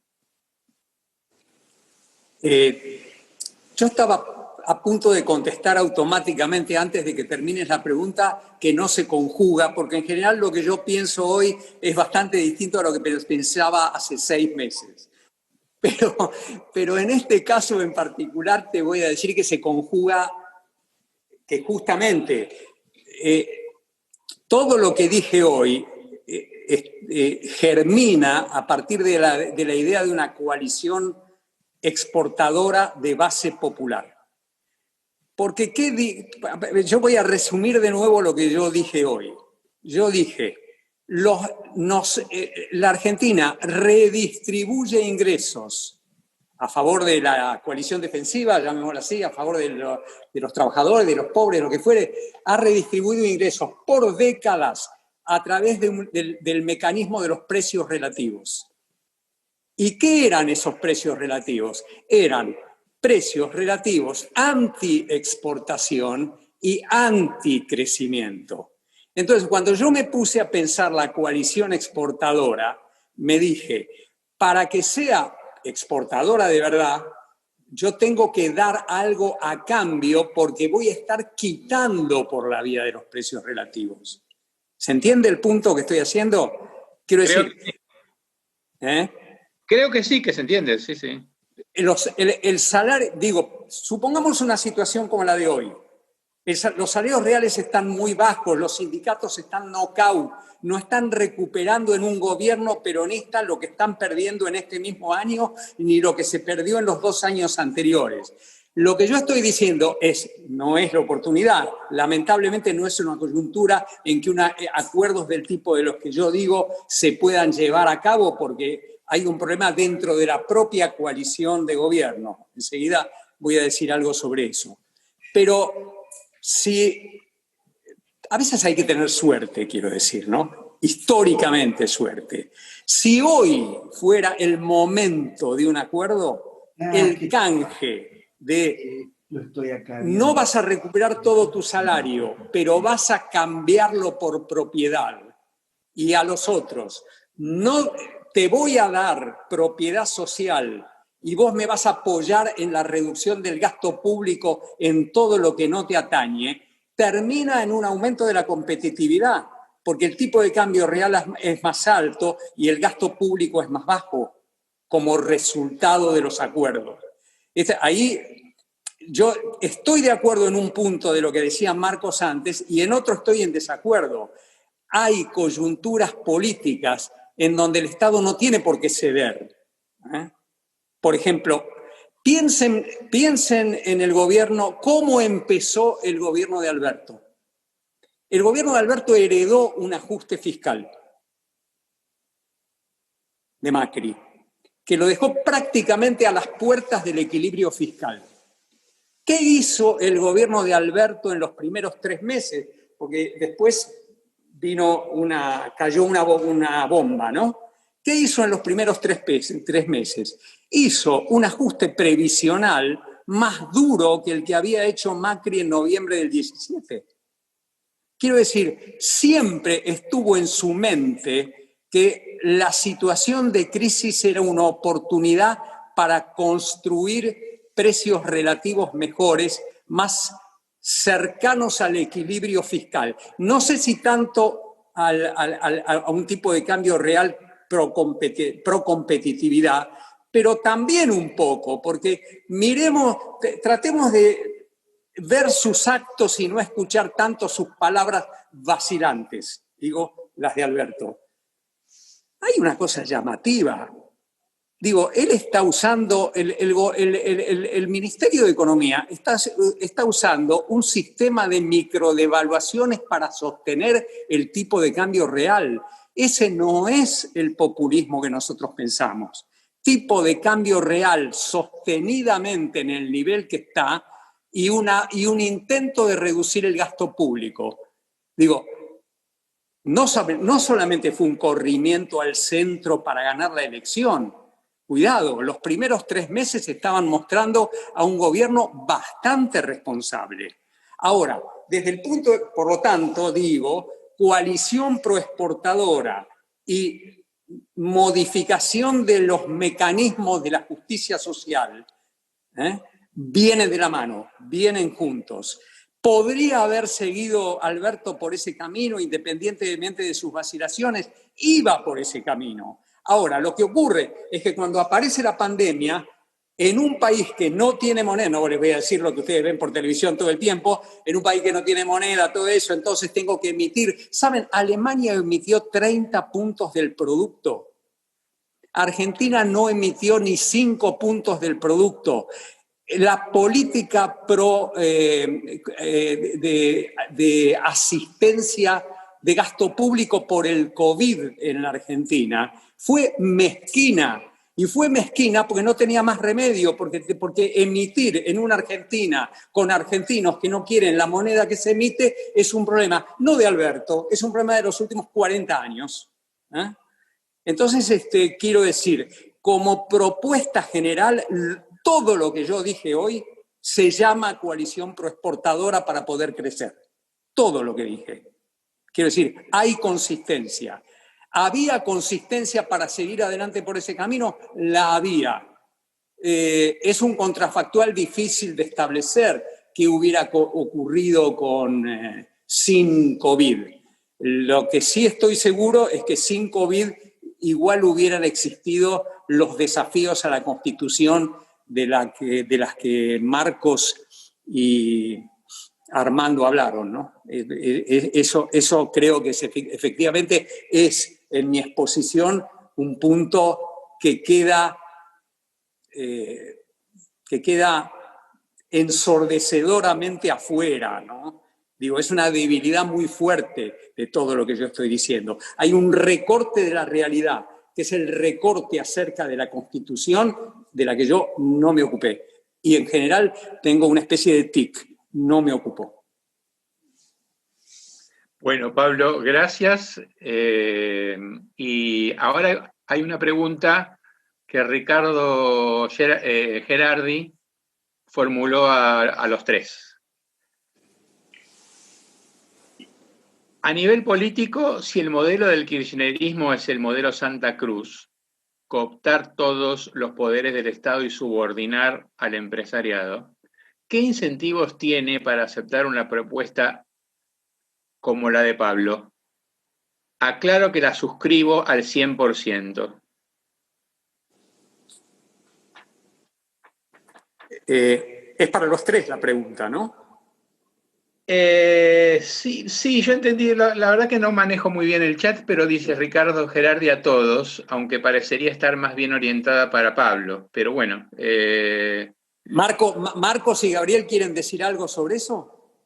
Yo estaba a punto de contestar automáticamente antes de que termines la pregunta que no se conjuga, porque en general lo que yo pienso hoy es bastante distinto a lo que pensaba hace 6 meses. Pero en este caso en particular te voy a decir que se conjuga, que justamente todo lo que dije hoy germina a partir de la idea de una coalición exportadora de base popular. Porque yo voy a resumir de nuevo lo que yo dije hoy. Yo dije, la Argentina redistribuye ingresos a favor de la coalición defensiva, llamémoslo así, a favor de los trabajadores, de los pobres, lo que fuere, ha redistribuido ingresos por décadas a través del mecanismo de los precios relativos. ¿Y qué eran esos precios relativos? Eran precios relativos anti-exportación y anti-crecimiento. Entonces, cuando yo me puse a pensar la coalición exportadora, me dije, para que sea exportadora de verdad, yo tengo que dar algo a cambio porque voy a estar quitando por la vía de los precios relativos. ¿Se entiende el punto que estoy haciendo? Quiero decir... Creo que sí, que se entiende, sí, sí. El salario, supongamos una situación como la de hoy. Los salarios reales están muy bajos, los sindicatos están knockout, no están recuperando en un gobierno peronista lo que están perdiendo en este mismo año, ni lo que se perdió en los 2 años anteriores. Lo que yo estoy diciendo no es la oportunidad, lamentablemente no es una coyuntura en que acuerdos del tipo de los que yo digo se puedan llevar a cabo porque hay un problema dentro de la propia coalición de gobierno. Enseguida voy a decir algo sobre eso. Pero a veces hay que tener suerte, quiero decir, ¿no? Históricamente suerte. Si hoy fuera el momento de un acuerdo, el canje de Yo estoy acá. No vas a recuperar todo tu salario, pero vas a cambiarlo por propiedad. Y a los otros, no te voy a dar propiedad social y vos me vas a apoyar en la reducción del gasto público en todo lo que no te atañe, termina en un aumento de la competitividad, porque el tipo de cambio real es más alto y el gasto público es más bajo como resultado de los acuerdos. Ahí yo estoy de acuerdo en un punto de lo que decía Marcos antes y en otro estoy en desacuerdo. Hay coyunturas políticas en donde el Estado no tiene por qué ceder. Por ejemplo, piensen en el gobierno, cómo empezó el gobierno de Alberto. El gobierno de Alberto heredó un ajuste fiscal de Macri, que lo dejó prácticamente a las puertas del equilibrio fiscal. ¿Qué hizo el gobierno de Alberto en los primeros 3 meses? Porque después cayó una bomba, ¿no? ¿Qué hizo en los primeros 3 meses? Hizo un ajuste previsional más duro que el que había hecho Macri en noviembre del 17. Quiero decir, siempre estuvo en su mente que la situación de crisis era una oportunidad para construir precios relativos mejores, más cercanos al equilibrio fiscal. No sé si tanto a un tipo de cambio real pro competitividad, pero también un poco, porque tratemos de ver sus actos y no escuchar tanto sus palabras vacilantes, digo, las de Alberto. Hay una cosa llamativa. Digo, él está usando, el Ministerio de Economía está usando un sistema de microdevaluaciones para sostener el tipo de cambio real. Ese no es el populismo que nosotros pensamos. Tipo de cambio real sostenidamente en el nivel que está y un intento de reducir el gasto público. Digo, no solamente fue un corrimiento al centro para ganar la elección. Cuidado, los primeros 3 meses estaban mostrando a un gobierno bastante responsable. Ahora, por lo tanto, digo, coalición proexportadora y modificación de los mecanismos de la justicia social, vienen de la mano, vienen juntos. ¿Podría haber seguido Alberto por ese camino, independientemente de sus vacilaciones? Iba por ese camino. Ahora, lo que ocurre es que cuando aparece la pandemia, en un país que no tiene moneda, no les voy a decir lo que ustedes ven por televisión todo el tiempo, en un país que no tiene moneda, todo eso, entonces tengo que emitir. ¿Saben? Alemania emitió 30 puntos del producto. Argentina no emitió ni 5 puntos del producto. La política de asistencia de gasto público por el COVID en la Argentina fue mezquina. Y fue mezquina porque no tenía más remedio, porque emitir en una Argentina con argentinos que no quieren la moneda que se emite es un problema, no de Alberto, es un problema de los últimos 40 años. Entonces, quiero decir, como propuesta general, todo lo que yo dije hoy se llama coalición proexportadora para poder crecer. Todo lo que dije. Quiero decir, hay consistencia. ¿Había consistencia para seguir adelante por ese camino? La había. Es un contrafactual difícil de establecer que hubiera ocurrido sin COVID. Lo que sí estoy seguro es que sin COVID igual hubieran existido los desafíos a la Constitución de las que Marcos y Armando hablaron, ¿no? Eso creo que efectivamente es, en mi exposición, un punto que queda ensordecedoramente afuera, ¿no? Digo, es una debilidad muy fuerte de todo lo que yo estoy diciendo. Hay un recorte de la realidad, que es el recorte acerca de la Constitución, de la que yo no me ocupé. Y en general tengo una especie de tic, no me ocupo. Bueno, Pablo, gracias. Y ahora hay una pregunta que Ricardo Gerardi formuló a los tres. A nivel político, si el modelo del kirchnerismo es el modelo Santa Cruz, cooptar todos los poderes del Estado y subordinar al empresariado, ¿qué incentivos tiene para aceptar una propuesta como la de Pablo? Aclaro que la suscribo al 100%. Es para los tres la pregunta, ¿no? Sí, yo entendí. La verdad que no manejo muy bien el chat, pero dice Ricardo Gerardi a todos, aunque parecería estar más bien orientada para Pablo. Pero bueno. Marcos y Gabriel, ¿quieren decir algo sobre eso?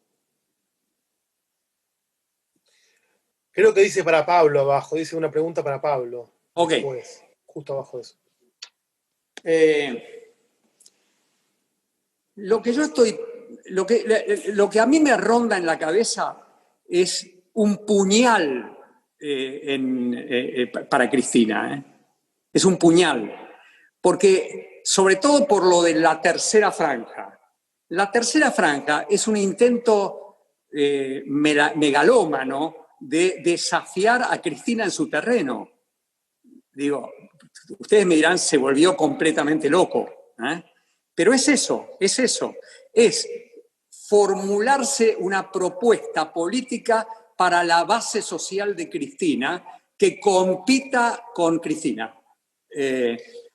Creo que dice para Pablo abajo, dice una pregunta para Pablo. Ok. Después, justo abajo de eso. Lo que a mí me ronda en la cabeza es un puñal para Cristina. Es un puñal. Porque, sobre todo por lo de la tercera franja. La tercera franja es un intento megalómano de desafiar a Cristina en su terreno. Digo, ustedes me dirán, se volvió completamente loco. Pero es eso. Es formularse una propuesta política para la base social de Cristina que compita con Cristina.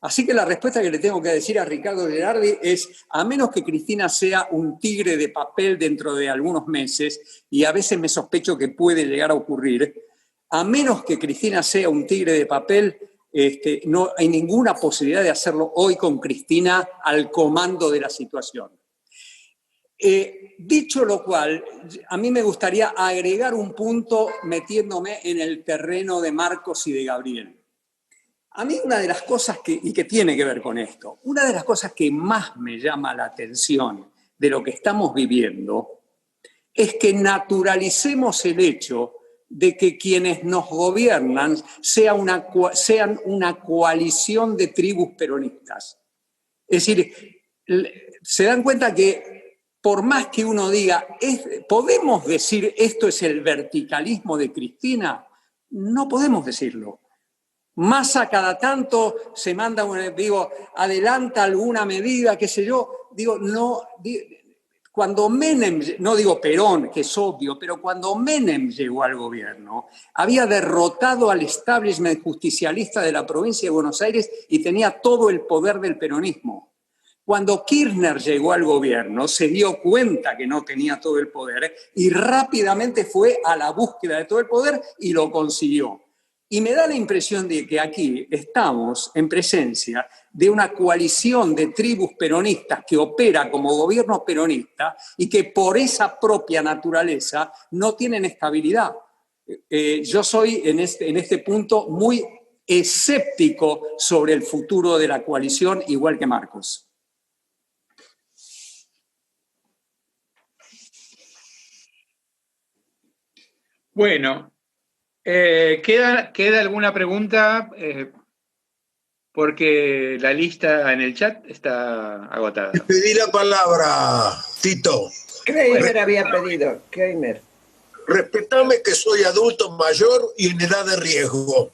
Así que la respuesta que le tengo que decir a Ricardo Gerardi es, a menos que Cristina sea un tigre de papel dentro de algunos meses, y a veces me sospecho que puede llegar a ocurrir, a menos que Cristina sea un tigre de papel, no hay ninguna posibilidad de hacerlo hoy con Cristina al comando de la situación. Dicho lo cual, a mí me gustaría agregar un punto metiéndome en el terreno de Marcos y de Gabriel. A mí una de las cosas y que tiene que ver con esto, una de las cosas que más me llama la atención de lo que estamos viviendo es que naturalicemos el hecho de que quienes nos gobiernan sean una coalición de tribus peronistas. Es decir, se dan cuenta que por más que uno diga, ¿podemos decir esto es el verticalismo de Cristina? No podemos decirlo. Massa cada tanto se manda, adelanta alguna medida, qué sé yo. Cuando Menem, no digo Perón, que es obvio, pero cuando Menem llegó al gobierno, había derrotado al establishment justicialista de la provincia de Buenos Aires y tenía todo el poder del peronismo. Cuando Kirchner llegó al gobierno, se dio cuenta que no tenía todo el poder y rápidamente fue a la búsqueda de todo el poder y lo consiguió. Y me da la impresión de que aquí estamos en presencia de una coalición de tribus peronistas que opera como gobierno peronista y que por esa propia naturaleza no tienen estabilidad. Yo soy en este punto muy escéptico sobre el futuro de la coalición, igual que Marcos. Bueno, ¿queda alguna pregunta? Porque la lista en el chat está agotada. Te pedí la palabra, Tito. Kramer había pedido, Kramer. Respetame que soy adulto mayor y en edad de riesgo.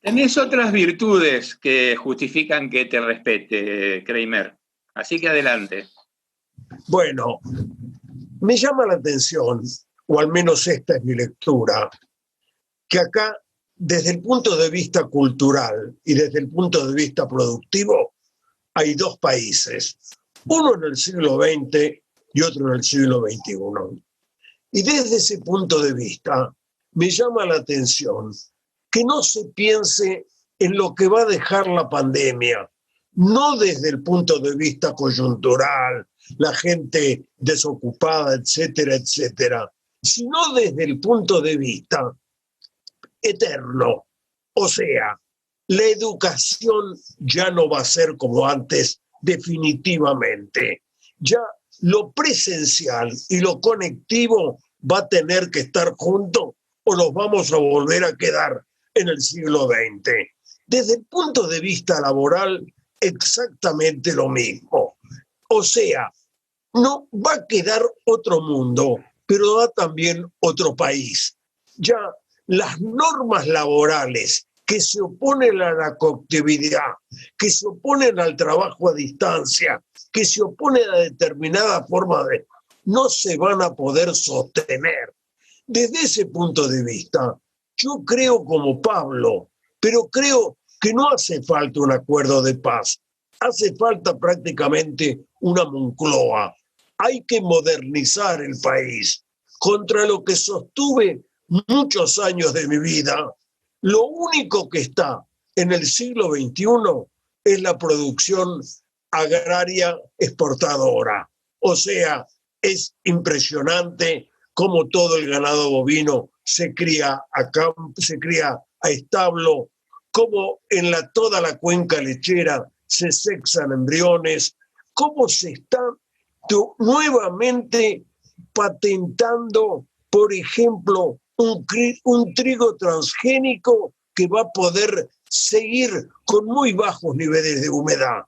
Tenés otras virtudes que justifican que te respete, Kramer. Así que adelante. Bueno, me llama la atención, o al menos esta es mi lectura, que acá, desde el punto de vista cultural y desde el punto de vista productivo, hay dos países, uno en el siglo XX y otro en el siglo XXI. Y desde ese punto de vista, me llama la atención que no se piense en lo que va a dejar la pandemia, no desde el punto de vista coyuntural, la gente desocupada, etcétera, etcétera, sino desde el punto de vista eterno. O sea, la educación ya no va a ser como antes definitivamente. Ya lo presencial y lo conectivo va a tener que estar juntos o nos vamos a volver a quedar en el siglo XX. Desde el punto de vista laboral, exactamente lo mismo. O sea, no va a quedar otro mundo, pero da también otro país. Ya las normas laborales que se oponen a la conectividad, que se oponen al trabajo a distancia, que se oponen a determinada forma de... no se van a poder sostener. Desde ese punto de vista, yo creo como Pablo, pero creo que no hace falta un acuerdo de paz, hace falta prácticamente una Moncloa. Hay que modernizar el país. Contra lo que sostuve muchos años de mi vida, lo único que está en el siglo XXI es la producción agraria exportadora. O sea, es impresionante cómo todo el ganado bovino se cría a establo, cómo en toda la cuenca lechera se sexan embriones, cómo se está nuevamente patentando, por ejemplo, un trigo transgénico que va a poder seguir con muy bajos niveles de humedad.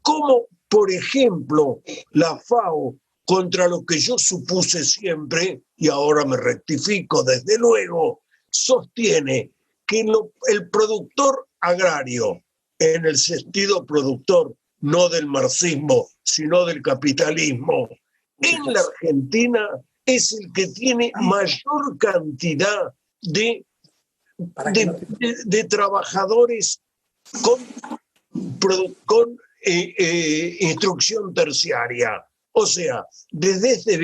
Como, por ejemplo, la FAO, contra lo que yo supuse siempre, y ahora me rectifico desde luego, sostiene que el productor agrario, en el sentido productor, no del marxismo, sino del capitalismo, en la Argentina es el que tiene mayor cantidad de trabajadores con instrucción terciaria. O sea, desde este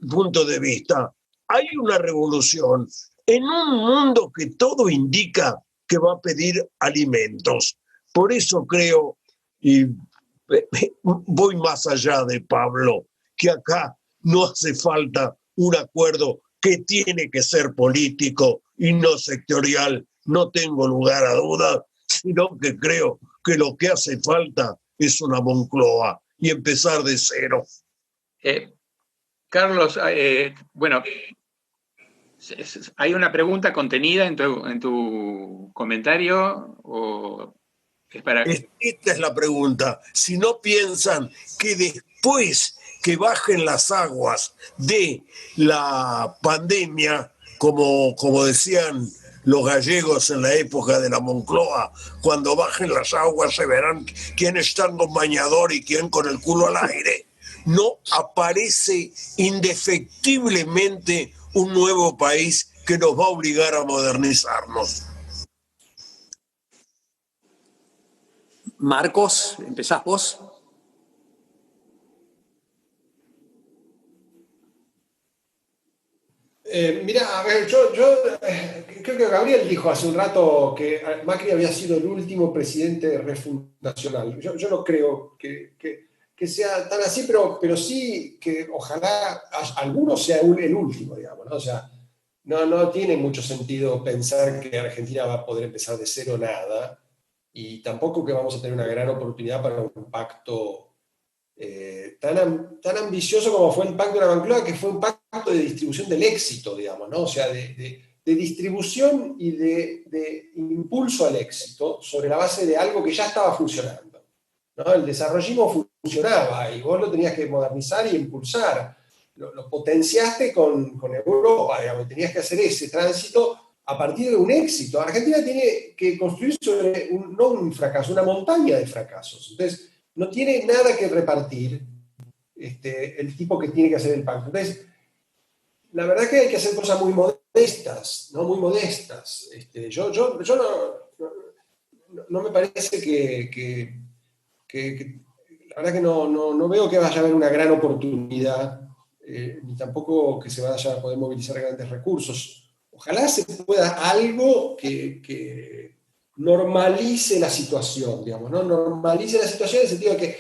punto de vista, hay una revolución en un mundo que todo indica que va a pedir alimentos. Por eso creo, y voy más allá de Pablo, que acá no hace falta un acuerdo que tiene que ser político y no sectorial, no tengo lugar a dudas, sino que creo que lo que hace falta es una Moncloa y empezar de cero. Carlos, bueno, ¿hay una pregunta contenida en tu comentario? ¿O es para... Esta es la pregunta. Si no piensan que después que bajen las aguas de la pandemia, como decían los gallegos en la época de la Moncloa, cuando bajen las aguas se verán quién está con bañador y quién con el culo al aire, no aparece indefectiblemente un nuevo país que nos va a obligar a modernizarnos. Marcos, ¿empezás vos? Mira, a ver, yo creo que Gabriel dijo hace un rato que Macri había sido el último presidente refundacional. Yo no creo que sea tan así, pero sí que ojalá alguno sea el último, digamos, ¿no? O sea, no tiene mucho sentido pensar que Argentina va a poder empezar de cero nada, y tampoco que vamos a tener una gran oportunidad para un pacto tan ambicioso como fue el pacto de la Moncloa, que fue un pacto de distribución del éxito, digamos, ¿no? O sea, de distribución y de impulso al éxito sobre la base de algo que ya estaba funcionando, ¿no? El desarrollismo funcionaba y vos lo tenías que modernizar y impulsar. Lo potenciaste con Europa, digamos, tenías que hacer ese tránsito a partir de un éxito. Argentina tiene que construir sobre no un fracaso, una montaña de fracasos. Entonces, no tiene nada que repartir el tipo que tiene que hacer el pacto. Entonces, la verdad es que hay que hacer cosas muy modestas, ¿no? Muy modestas. Yo no me parece que la verdad que no veo que vaya a haber una gran oportunidad, ni tampoco que se vaya a poder movilizar grandes recursos. Ojalá se pueda algo que normalice la situación, digamos, ¿no? Normalice la situación en el sentido de que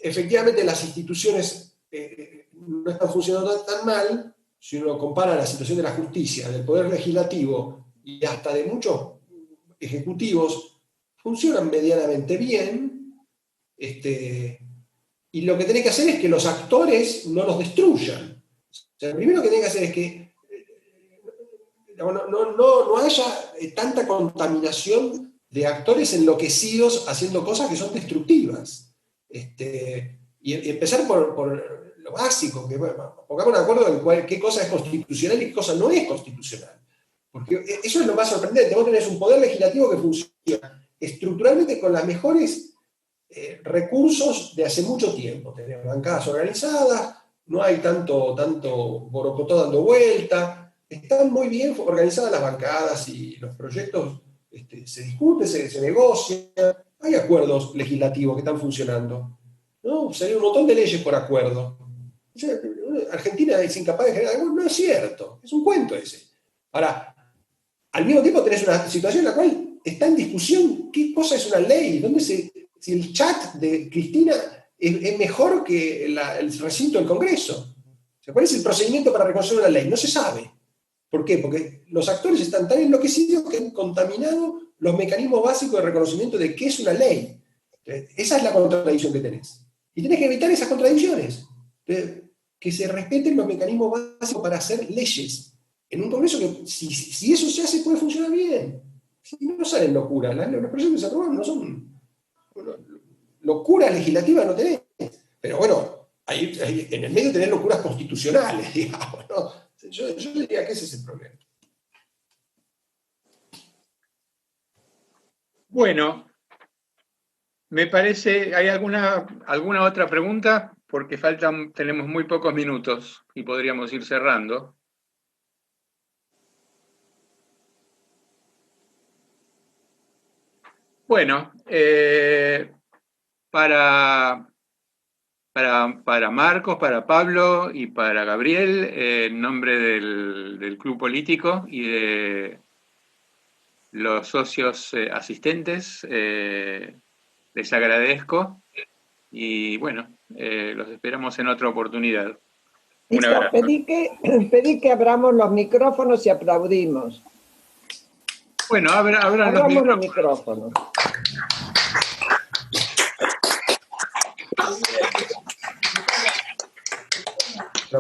efectivamente las instituciones no están funcionando tan mal. Si uno compara la situación de la justicia, del poder legislativo y hasta de muchos ejecutivos, funcionan medianamente bien, y lo que tenés que hacer es que los actores no los destruyan. O sea, lo primero que tenés que hacer es que no haya tanta contaminación de actores enloquecidos haciendo cosas que son destructivas. Y empezar por lo básico, que bueno, pongamos de acuerdo en qué cosa es constitucional y qué cosa no es constitucional. Porque eso es lo más sorprendente. Vos tenés un poder legislativo que funciona estructuralmente con los mejores recursos de hace mucho tiempo. Tenés bancadas organizadas, no hay tanto borocotó dando vuelta, están muy bien organizadas las bancadas y los proyectos se discuten, se negocian, hay acuerdos legislativos que están funcionando. ¿No? Salió un montón de leyes por acuerdo. O sea, Argentina es incapaz de generar algo, no es cierto, es un cuento ese. Ahora, al mismo tiempo tenés una situación en la cual está en discusión qué cosa es una ley, si el chat de Cristina es mejor que el recinto del Congreso. O sea, ¿cuál es el procedimiento para reconocer una ley? No se sabe. ¿Por qué? Porque los actores están tan enloquecidos que han contaminado los mecanismos básicos de reconocimiento de qué es una ley. Esa es la contradicción que tenés. Y tenés que evitar esas contradicciones. Que se respeten los mecanismos básicos para hacer leyes. En un Congreso que, si eso se hace, puede funcionar bien. Si no salen locuras. Los proyectos que se aprueban no son... Locuras legislativas no tenés. Pero bueno, ahí en el medio tenés locuras constitucionales, digamos, ¿no? Yo diría que ese es el problema. Bueno, me parece, ¿hay alguna otra pregunta? Porque tenemos muy pocos minutos y podríamos ir cerrando. Bueno, para Marcos, para Pablo y para Gabriel, en nombre del Club Político y de los socios asistentes, les agradezco y bueno, los esperamos en otra oportunidad. Un abrazo. Pedí que abramos los micrófonos y aplaudimos. Bueno, abran los micrófonos.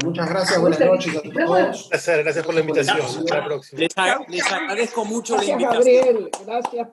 Muchas gracias, buenas noches a todos. Gracias por la invitación. Hasta la próxima. Les agradezco mucho la Gracias, invitación. Gabriel. Gracias.